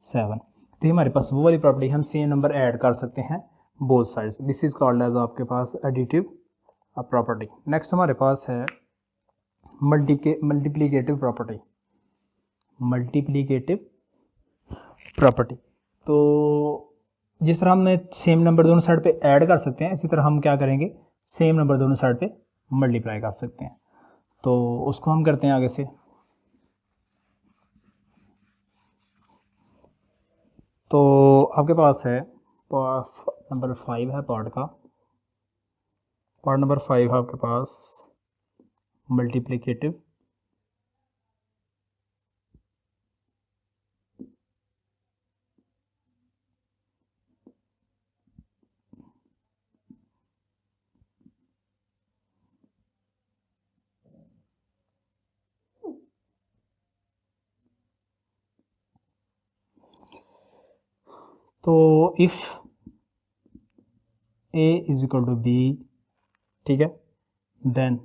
7। तो हमारे पास वो वाली प्रॉपर्टी, हम सेम नंबर ऐड कर सकते हैं both sides. This is called as आपके पास एडिटिव प्रॉपर्टी। नेक्स्ट हमारे पास है मल्टीप्लिकेटिव प्रॉपर्टी। मल्टीप्लिकेटिव प्रॉपर्टी, तो जिस तरह हमने सेम नंबर दोनों साइड पे ऐड कर सकते हैं, इसी तरह हम क्या करेंगे, सेम नंबर दोनों साइड पे मल्टीप्लाई कर सकते हैं। तो उसको हम करते हैं आगे से। तो आपके पास है नंबर 5 है पार्ट नंबर 5 है आपके पास मल्टीप्लिकेटिव तो if a is equal to B, ठीक है, then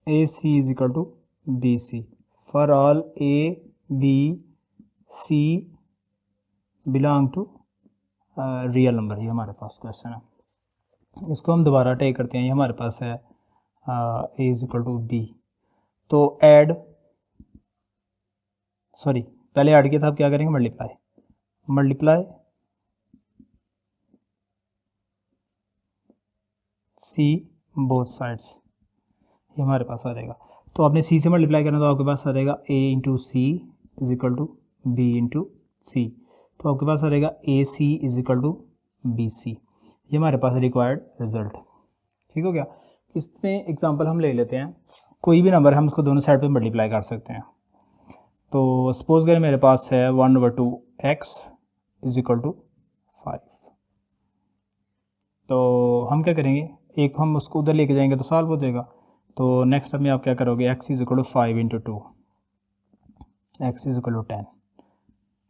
A C is equal to B C for all A B C belong to real number. ये हमारे पास क्वेश्चन है, इसको हम दोबारा टेक करते हैं। ये हमारे पास है ए इज इक्वल टू बी, तो ऐड, सॉरी पहले ऐड किया था, अब क्या करेंगे, मल्टीप्लाई सी बोथ साइड्स, ये हमारे पास आ जाएगा। तो आपने सी से मल्टीप्लाई करना, तो आपके पास आ जाएगा A into C is equal to B into C, तो आपके पास आ जाएगा A C is equal to B C. ये हमारे पास रिक्वायर्ड रिजल्ट, ठीक हो गया। इसमें एग्जांपल हम ले लेते हैं, कोई भी नंबर हम उसको दोनों साइड पे मल्टीप्लाई कर सकते हैं। तो सपोज करें मेरे पास है 1/2 x इज इक्वल टू 5, तो हम क्या करेंगे, एक हम उसको उधर लेके जाएंगे तो सॉल्व हो जाएगा। तो नेक्स्ट स्टेप में आप क्या करोगे, x is equal to 5 into 2, X is equal to 10।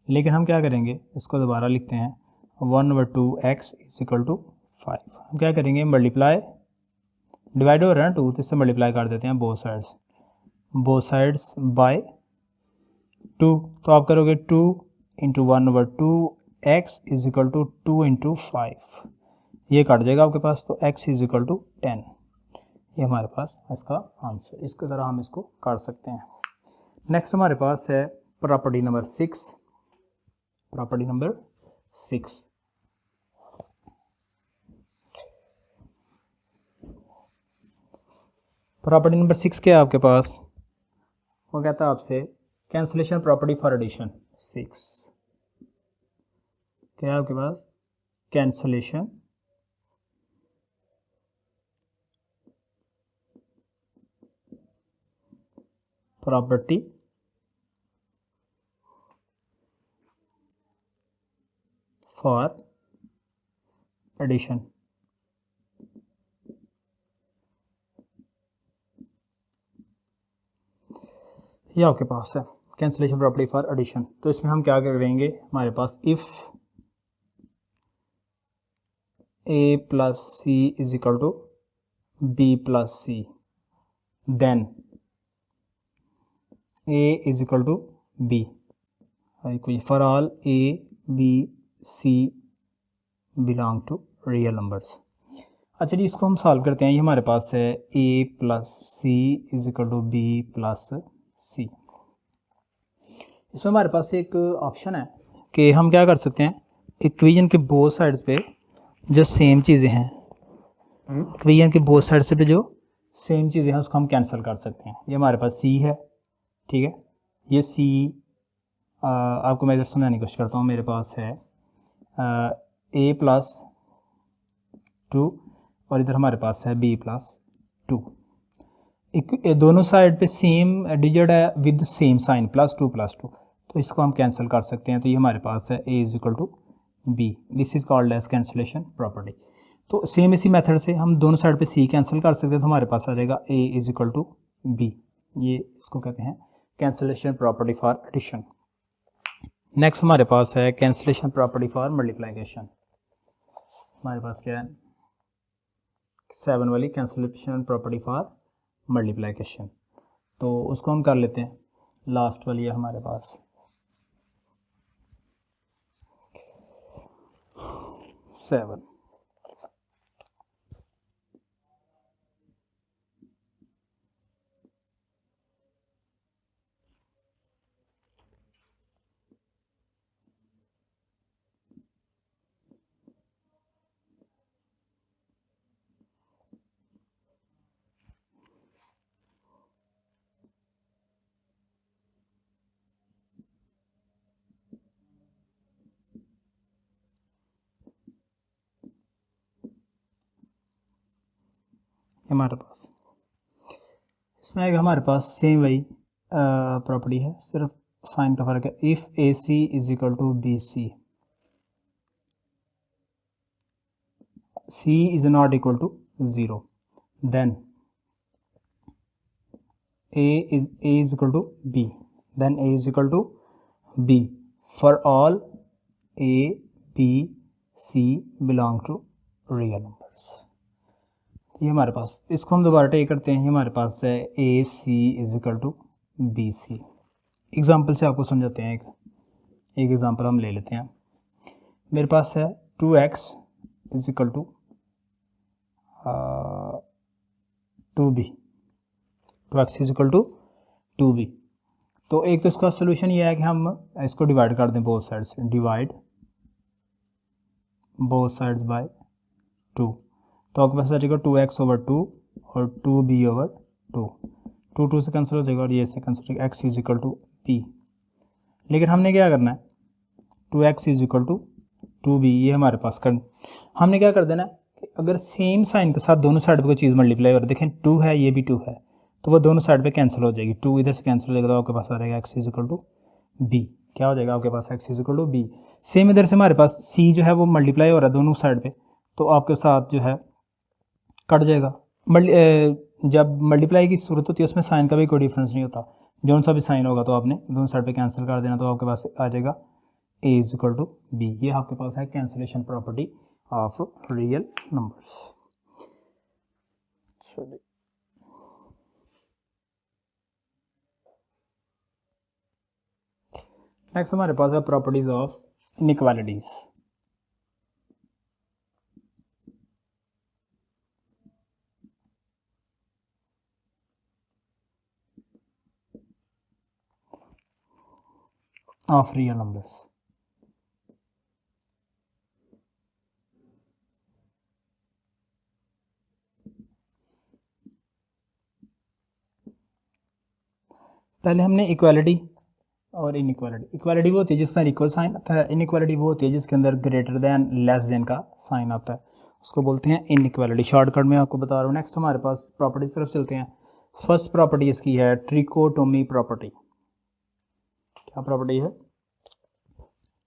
लेकिन हम क्या करेंगे, इसको दोबारा लिखते हैं 1/2 x इज इक्वल टू 5। हम क्या करेंगे, मल्टीप्लाई, डिवाइड हो रहा है ना 2, तो इससे मल्टीप्लाई कर देते हैं बोथ साइड्स बाय 2। तो आप करोगे 2 into 1/2 x is equal to 2 into 5, ये कट जाएगा आपके पास, तो x इज इक्वल टू 10। ये हमारे पास इसका आंसर, इसकी तरह हम इसको काट सकते हैं। नेक्स्ट हमारे पास है property number 6। Property number 6, property number 6 क्या है आपके पास, वो कहता है आपसे कैंसलेशन प्रॉपर्टी फॉर एडिशन। 6 क्या है आपके पास, कैंसलेशन प्रॉपर्टी फॉर एडिशन। ये आपके पास है कैंसलेशन प्रॉपर्टी फॉर एडिशन। तो इसमें हम क्या करेंगे, हमारे पास if a plus C is equal to B plus C, then a is equal to B, for all a b c belong to real numbers. अच्छा जी, इसको हम सॉल्व करते हैं। ये हमारे पास है a plus C is equal to B plus C. इसमें हमारे पास एक ऑप्शन है कि हम क्या कर सकते हैं, इक्वेशन के बोथ साइड्स पे जो सेम चीज़ें हैं, इक्वेशन के बोथ साइड्स पे जो सेम चीज़ें हैं उसको हम कैंसिल कर सकते हैं। ये हमारे पास c है, ठीक है, ये c आपको मैं इधर समझाने की कोशिश करता हूँ। मेरे पास है a प्लस 2 और इधर हमारे पास है b प्लस 2। दोनों साइड पे सेम डिजिट है विद सेम साइन +2 तो इसको हम कैंसिल कर सकते हैं। तो ये हमारे पास है a is equal to B, this is called as cancellation property. तो सेम इसी मेथड से हम दोनों साइड पे c कैंसिल कर सकते हैं, तो हमारे पास आ जाएगा a is equal to B. ये इसको कहते हैं cancellation property for addition. Next हमारे पास है कैंसिलेशन प्रॉपर्टी फॉर मल्टीप्लिकेशन। हमारे पास क्या है, 7 वाली कैंसिलेशन प्रॉपर्टी फॉर मल्टीप्लिकेशन। तो उसको हम कर लेते हैं, लास्ट वाली है हमारे पास 7। हमारे पास इसमें आएगा हमारे पास सेम वही प्रॉपर्टी है, सिर्फ साइन का फर्क है। If A C is equal to B C, C is not equal to 0, then A is equal to B, then A is equal to B for all A, B, C belong to real numbers। ये हमारे पास, इसको हम दोबारा take करते हैं, ये हमारे पास है A C is equal to B C। Example से आपको समझाते हैं, एक एग्जाम्पल हम ले लेते हैं। मेरे पास है 2x is equal to 2B, 2x is equal to 2b। तो एक तो इसका सोल्यूशन ये है कि हम इसको डिवाइड कर दें both sides, divide both sides by 2, तो आपके पास आ जाएगा 2x ओवर 2 और 2b ओवर 2, 2 से कैंसिल हो जाएगा और ये से कैंसिल हो जाएगा, x is equal to b। लेकिन हमने क्या करना है, 2x is equal to 2b, ये हमारे पास हमने क्या कर देना है कि अगर सेम साइन के साथ दोनों साइड पर कोई चीज़ मल्टीप्लाई हो रहा है, देखें 2 है ये भी 2 है, तो वो दोनों साइड पे कैंसिल हो जाएगी, 2 इधर से कैंसिल हो जाएगा, तो आपके पास आ जाएगा x is equal to b। क्या हो जाएगा आपके पास, x is equal to b। Same इधर से हमारे पास c जो है वो मल्टीप्लाई हो रहा है दोनों साइड पे, तो आपके साथ जो है कट जाएगा। जब मल्टीप्लाई की सूरत होती है उसमें साइन का भी कोई डिफरेंस नहीं होता, जौन सा भी साइन होगा तो आपने दोनों साइड पे कैंसिल कर देना, तो आपके पास आ जाएगा a is equal to b। ये आपके पास है cancellation property of real numbers. Next हमारे पास है properties of inequalities. Of real numbers. पहले हमने इक्वालिटी और इनइक्वालिटी, इक्वालिटी वो होती है जिसका इक्वल साइन आता है, इनइक्वालिटी वो होती है जिसके अंदर ग्रेटर देन लेस देन का साइन आता है, उसको बोलते हैं इनइक्वालिटी। शॉर्टकट में आपको बता रहा हूँ। नेक्स्ट हमारे पास प्रॉपर्टीज तरफ चलते हैं। फर्स्ट प्रॉपर्टी इसकी है ट्रिकोटोमी प्रॉपर्टी। क्या प्रॉपर्टी है,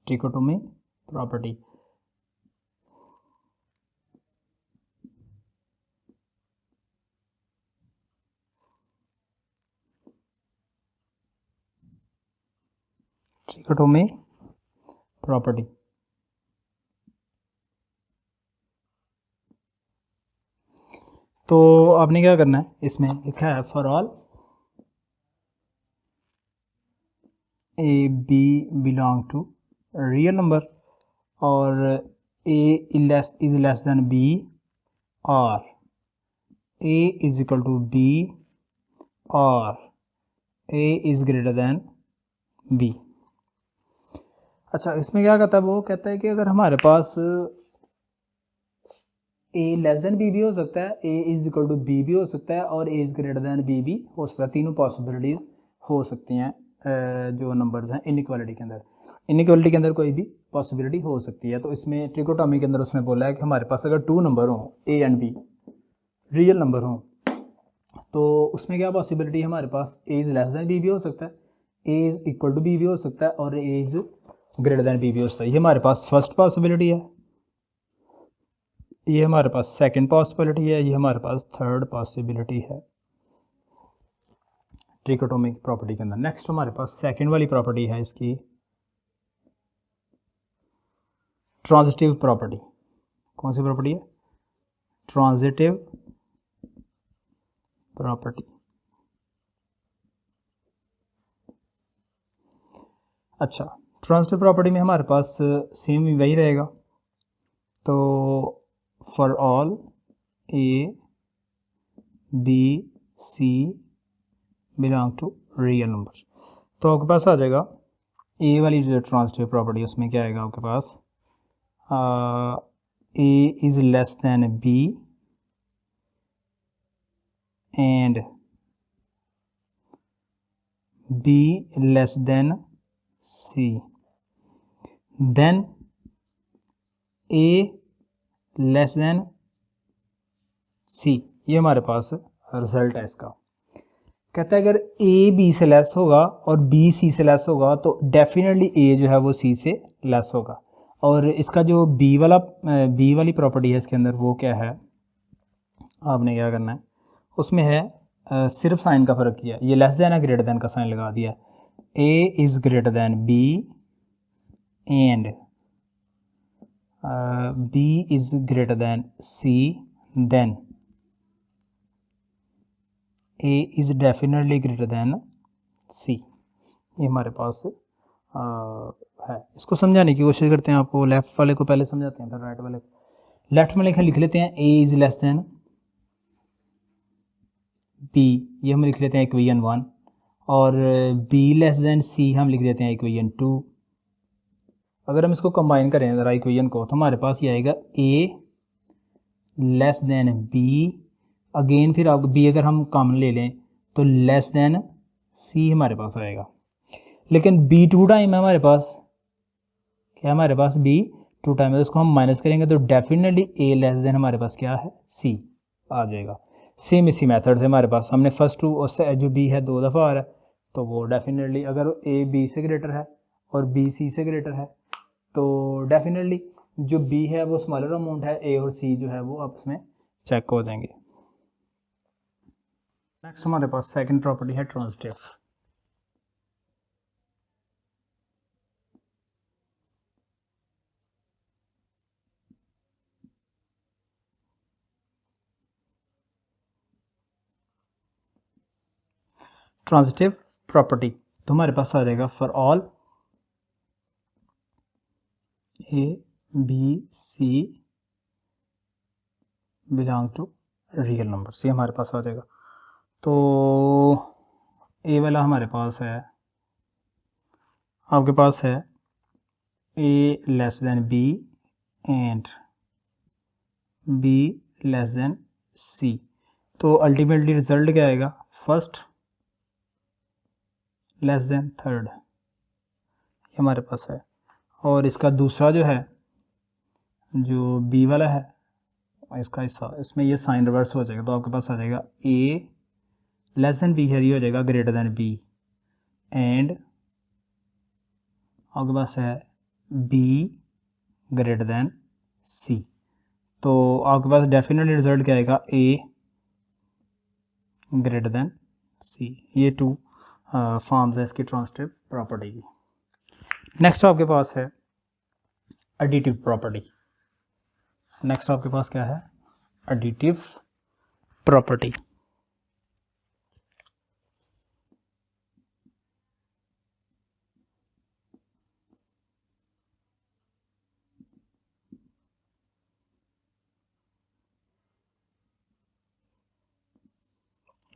ट्रिकोटोमी प्रॉपर्टी। ट्रिकोटोमी प्रॉपर्टी तो आपने क्या करना है, इसमें लिखा है for all A B belong to real number और A is less than B और A is equal to B और A is greater than B. अच्छा, इसमें क्या कहता है, वो कहता है कि अगर हमारे पास ए लेस देन बी भी हो सकता है, ए इज इक्वल टू बी भी हो सकता है और A is greater than B भी हो सकता है, तीनों पॉसिबिलिटीज हो सकती हैं जो नंबर्स हैं इनइक्वालिटी के अंदर। इनइक्वालिटी के अंदर कोई भी पॉसिबिलिटी हो सकती है। तो इसमें ट्रिकोटोमी के अंदर उसने बोला है कि हमारे पास अगर 2 नंबर हों, ए एंड बी रियल नंबर हों, तो उसमें क्या पॉसिबिलिटी है हमारे पास, A is less than B भी हो सकता है, ए इज इक्वल टू बी भी हो सकता है और A is greater than B भी हो सकता है। ये हमारे पास फर्स्ट पॉसिबिलिटी है, ये हमारे पास सेकंड पॉसिबिलिटी है, ये हमारे पास थर्ड पॉसिबिलिटी है ट्रिकोटोमी प्रॉपर्टी के अंदर। नेक्स्ट हमारे पास सेकंड वाली प्रॉपर्टी है इसकी ट्रांजिटिव प्रॉपर्टी। कौन सी प्रॉपर्टी है, ट्रांजिटिव प्रॉपर्टी। अच्छा, ट्रांजिटिव प्रॉपर्टी में हमारे पास सेम वही रहेगा, तो for all A B C belong to real number, तो आपके पास आ जाएगा ए वाली जो ट्रांजिटिव प्रॉपर्टी, उसमें क्या आएगा आपके पास, A is less than B and B less than C, then A less than C. ये हमारे पास रिजल्ट है इसका। कहता है अगर ए बी से लेस होगा और बी सी से लेस होगा तो डेफिनेटली ए जो है वो सी से लेस होगा। और इसका जो बी वाली प्रॉपर्टी है इसके अंदर वो क्या है, आपने क्या करना है उसमें है सिर्फ साइन का फ़र्क किया, ये लेस देन है ग्रेटर देन का साइन लगा दिया। A is greater than B and B is greater than C, then A is definitely greater than C. ये हमारे पास है। इसको समझाने की कोशिश करते हैं, आपको लेफ़्ट वाले को पहले समझाते हैं फिर राइट वाले को। लेफ्ट में लिख लेते हैं A is less than B, ये हम लिख लेते हैं इक्वेशन 1, और बी लेस देन सी हम लिख देते हैं इक्वेशन 2। अगर हम इसको कंबाइन करें ज़रा इक्वेशन को तो हमारे पास ये आएगा ए लेस देन बी, अगेन फिर आप बी अगर हम कॉमन ले लें तो लेस देन सी हमारे पास आएगा। लेकिन बी 2 टाइम है हमारे पास, क्या हमारे पास बी 2 टाइम है, तो उसको हम माइनस करेंगे तो डेफिनेटली ए लेस देन हमारे पास क्या है सी आ जाएगा। सेम इसी मेथड से हमारे पास हमने फर्स्ट 2 और जो बी है 2 दफ़ा आ रहा है तो वो डेफिनेटली अगर ए बी से ग्रेटर है और बी सी से ग्रेटर है तो डेफिनेटली जो बी है वो स्मॉलर अमाउंट है, ए और सी जो है वो आपस में चेक हो जाएंगे। नेक्स्ट हमारे पास सेकंड प्रॉपर्टी है ट्रांजिटिव। ट्रांजिटिव प्रॉपर्टी तो हमारे पास आ जाएगा for all A B C belong to real numbers, ये हमारे पास आ जाएगा। तो ए वाला हमारे पास है, आपके पास है A less than B and B less than C, तो अल्टीमेटली रिजल्ट क्या आएगा फर्स्ट लेस देन थर्ड, ये हमारे पास है। और इसका दूसरा जो है जो बी वाला है इसका हिस्सा, इसमें ये साइन रिवर्स हो जाएगा, तो आपके पास आ जाएगा ए लेस देन बी है, ये हो जाएगा ग्रेटर देन बी, एंड आपके पास है बी ग्रेटर देन सी, तो आपके पास डेफिनेटली रिजल्ट क्या आएगा ए ग्रेटर देन सी। ये 2 फॉर्म्स है इसकी ट्रांजिटिव प्रॉपर्टी की। नेक्स्ट आपके पास है एडिटिव प्रॉपर्टी। नेक्स्ट आपके पास क्या है एडिटिव प्रॉपर्टी।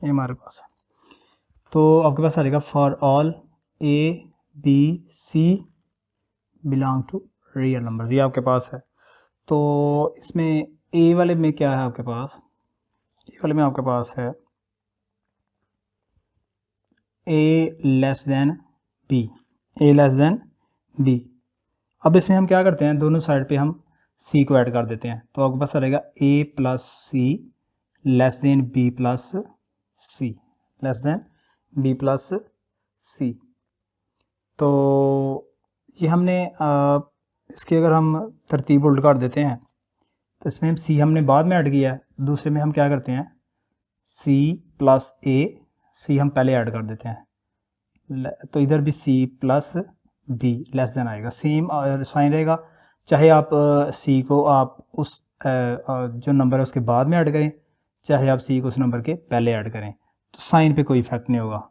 ये हमारे पास है, तो आपके पास आ जाएगा for all A B C belong to real numbers, ये आपके पास है। तो इसमें ए वाले में क्या है आपके पास, ए वाले में आपके पास है A less than B, A less than B. अब इसमें हम क्या करते हैं दोनों साइड पे हम सी को ऐड कर देते हैं, तो आपके पास आ रहेगा ए प्लस सी लेस देन बी प्लस सी, लेस देन बी प्लस सी। तो ये हमने इसकी अगर हम तरतीब उल्ट कर देते हैं तो इसमें हम सी हमने बाद में ऐड किया है, दूसरे में हम क्या करते हैं सी प्लस ए, सी हम पहले ऐड कर देते हैं, तो इधर भी C plus B less than आएगा, सेम साइन रहेगा, चाहे आप सी को आप उस जो नंबर है उसके बाद में ऐड करें, चाहे आप सी को उस नंबर के पहले ऐड करें, तो साइन पे कोई इफेक्ट नहीं होगा।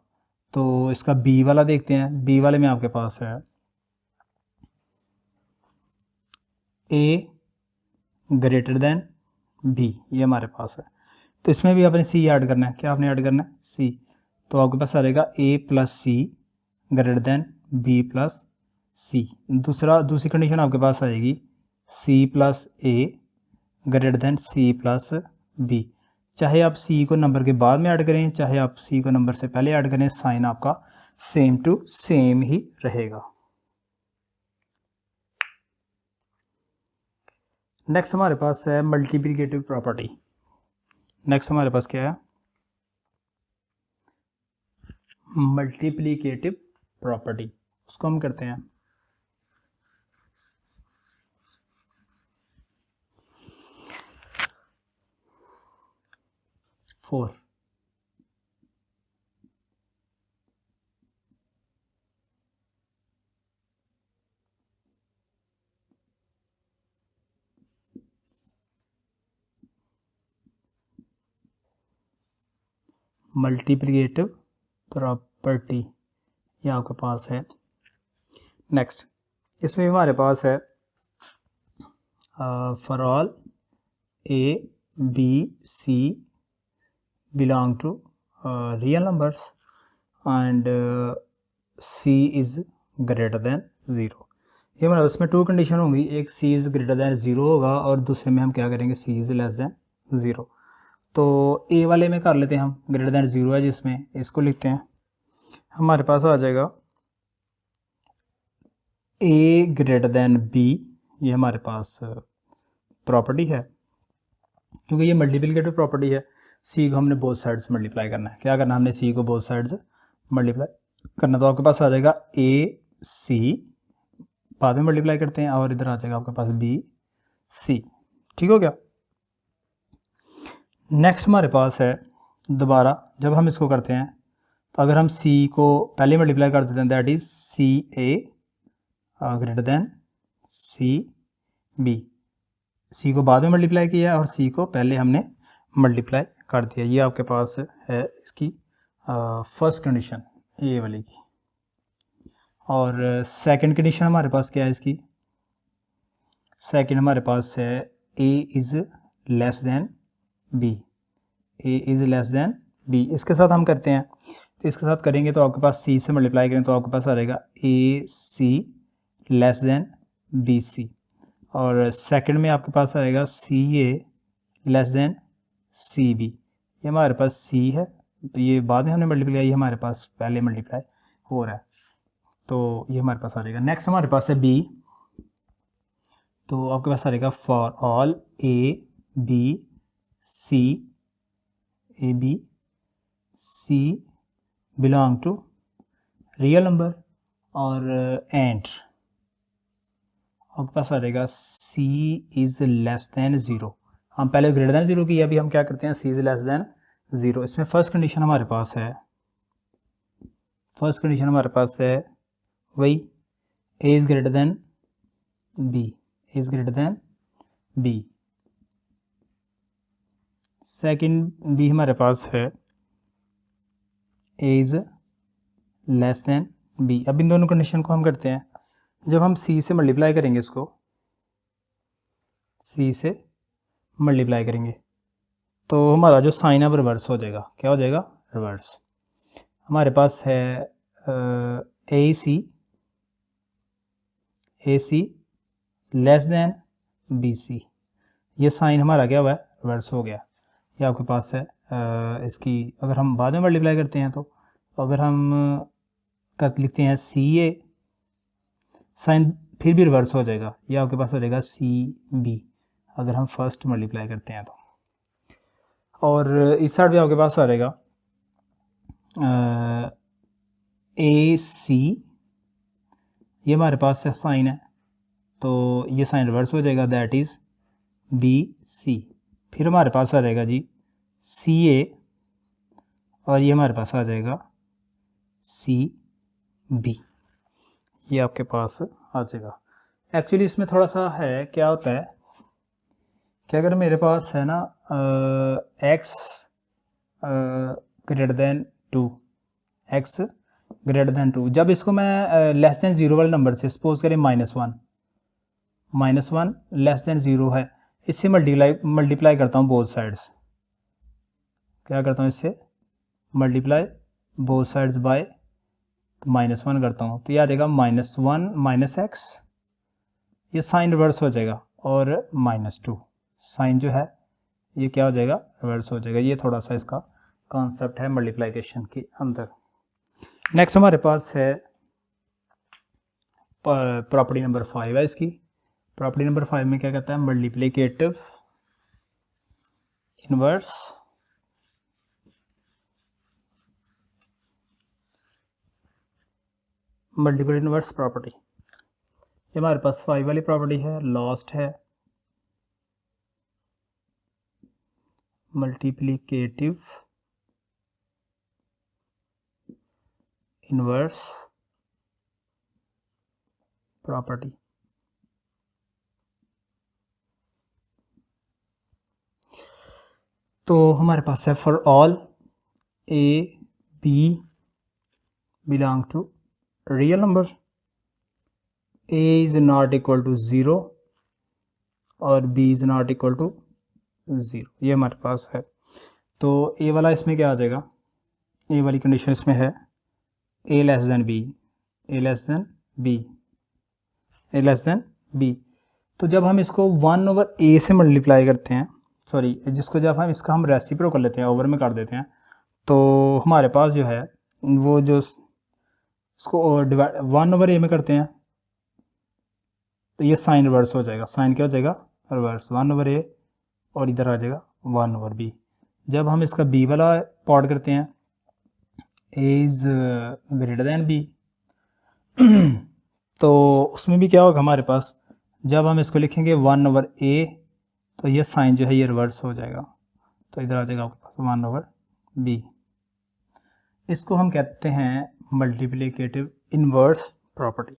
तो इसका बी वाला देखते हैं, बी वाले में आपके पास है ए ग्रेटर देन बी, ये हमारे पास है, तो इसमें भी आपने सी ऐड करना है, क्या आपने ऐड करना है सी, तो आपके पास आ जाएगा A plus C greater than B plus C. दूसरी कंडीशन आपके पास आएगी C plus A greater than C plus B, चाहे आप सी को नंबर के बाद में ऐड करें चाहे आप सी को नंबर से पहले ऐड करें, साइन आपका सेम टू सेम ही रहेगा। नेक्स्ट हमारे पास है मल्टीप्लिकेटिव प्रॉपर्टी। नेक्स्ट हमारे पास क्या है, मल्टीप्लिकेटिव प्रॉपर्टी, उसको हम करते हैं। फोर, मल्टीप्लिकेटिव प्रॉपर्टी ये आपके पास है। नेक्स्ट इसमें हमारे पास है for all A B C belong to real numbers and C is greater than zero. ये हमारे उसमें टू कंडीशन होंगी, एक C is greater than zero होगा और दूसरे में हम क्या करेंगे, C is less than zero. तो ए वाले में कर लेते हैं हम, ग्रेटर देन ज़ीरो है जिसमें, इसको लिखते हैं, हमारे पास आ जाएगा ए ग्रेटर देन बी। ये हमारे पास प्रॉपर्टी है, क्योंकि ये मल्टीप्लिकेटिव प्रॉपर्टी है। सी को हमने बोथ साइड्स मल्टीप्लाई करना है, क्या करना है हमने, सी को बोथ साइड्स मल्टीप्लाई करना। तो आपके पास आ जाएगा ए सी, बाद में मल्टीप्लाई करते हैं, और इधर आ जाएगा आपके पास बी सी। ठीक हो गया। नेक्स्ट हमारे पास है दोबारा, जब हम इसको करते हैं तो अगर हम सी को पहले मल्टीप्लाई कर देते हैं, that is C A greater than C B. C को बाद में मल्टीप्लाई किया और सी को पहले हमने मल्टीप्लाई कर दिया। ये आपके पास है इसकी फर्स्ट कंडीशन ए वाली की। और सेकंड कंडीशन हमारे पास क्या है इसकी, सेकंड हमारे पास है A is less than B, A is less than B. इसके साथ हम करते हैं, तो इसके साथ करेंगे तो आपके पास सी से मल्टीप्लाई करें तो आपके पास आ जाएगा A C less than B C. और सेकंड में आपके पास आएगा सी ए लेस देन सी बी। ये हमारे पास सी है, तो ये बाद में हमने मल्टीप्लाई, ये हमारे पास पहले मल्टीप्लाई हो रहा है, तो ये हमारे पास आ जाएगा। नेक्स्ट हमारे पास है बी, तो आपके पास आ जाएगा for all A B C, A B C belong to real number, और एंड आपके पास आ जाएगा C is less than zero. हम पहले ग्रेटर देन ज़ीरो किया, अभी हम क्या करते हैं, C is less than zero. इसमें फर्स्ट कंडीशन हमारे पास है, फर्स्ट कंडीशन हमारे पास है वही A is greater than B, A is greater than B. Second B हमारे पास है A is less than B. अब इन दोनों कंडीशन को हम करते हैं, जब हम सी से मल्टीप्लाई करेंगे, इसको सी से मल्टीप्लाई करेंगे तो हमारा जो साइन अब रिवर्स हो जाएगा, क्या हो जाएगा, रिवर्स। हमारे पास है ए सी लेस देन बी सी। ये साइन हमारा क्या हुआ है, रिवर्स हो गया। ये आपके पास है इसकी अगर हम बाद में मल्टीप्लाई करते हैं तो अगर हम कर लिखते हैं सी ए, साइन फिर भी रिवर्स हो जाएगा, ये आपके पास हो जाएगा सी बी अगर हम फर्स्ट मल्टीप्लाई करते हैं तो। और इस साइड भी आपके पास आ जाएगा ए सी, ये हमारे पास है साइन है, तो ये साइन रिवर्स हो जाएगा, दैट इज़ बी सी। फिर हमारे पास आ जाएगा जी सी ए, और ये हमारे पास आ जाएगा सी बी, ये आपके पास आ जाएगा। एक्चुअली इसमें थोड़ा सा है, क्या होता है कि अगर मेरे पास है ना X greater than two, X greater than two, जब इसको मैं लेस देन ज़ीरो वाले नंबर से, सपोज करें -1 लेस देन ज़ीरो है, इससे मल्टीप्लाई करता हूँ बोथ साइड्स, क्या करता हूँ, इससे मल्टीप्लाई बोथ साइड्स बाय -1 करता हूँ, तो ये आ जाएगा -1 माइनस एक्स, ये साइन रिवर्स हो जाएगा, और -2 साइन जो है ये क्या हो जाएगा, रिवर्स हो जाएगा। ये थोड़ा सा इसका कॉन्सेप्ट है मल्टीप्लिकेशन के अंदर। नेक्स्ट हमारे पास है प्रॉपर्टी नंबर 5 है इसकी। प्रॉपर्टी नंबर 5 में क्या कहता है, multiplicative inverse multiple inverse property, ये हमारे पास 5 वाली प्रॉपर्टी है, लास्ट है मल्टीप्लिकेटिव इनवर्स प्रॉपर्टी। तो हमारे पास है for all A B belong to real number, a is not equal to 0 और b is not equal to 0, ये हमारे पास है। तो a वाला इसमें क्या आ जाएगा, a वाली कंडीशन इसमें है a less than b, a less than b, a less than b। तो जब हम इसको 1/a से मल्टीप्लाई करते हैं, सॉरी जिसको जब हम इसका हम रेसिप्रो कर लेते हैं, ओवर में कर देते हैं, तो हमारे पास जो है वो जो इसको डिवाइड 1/a में करते हैं तो ये साइन रिवर्स हो जाएगा, साइन क्या हो जाएगा रिवर्स, 1/a और इधर आ जाएगा 1/b। जब हम इसका b वाला पार्ट करते हैं a is greater then b, तो उसमें भी क्या होगा हमारे पास, जब हम इसको लिखेंगे 1/a तो ये साइन जो है ये रिवर्स हो जाएगा, तो इधर आ जाएगा आपके पास 1/b। इसको हम कहते हैं मल्टीप्लिकेटिव इनवर्स प्रॉपर्टी।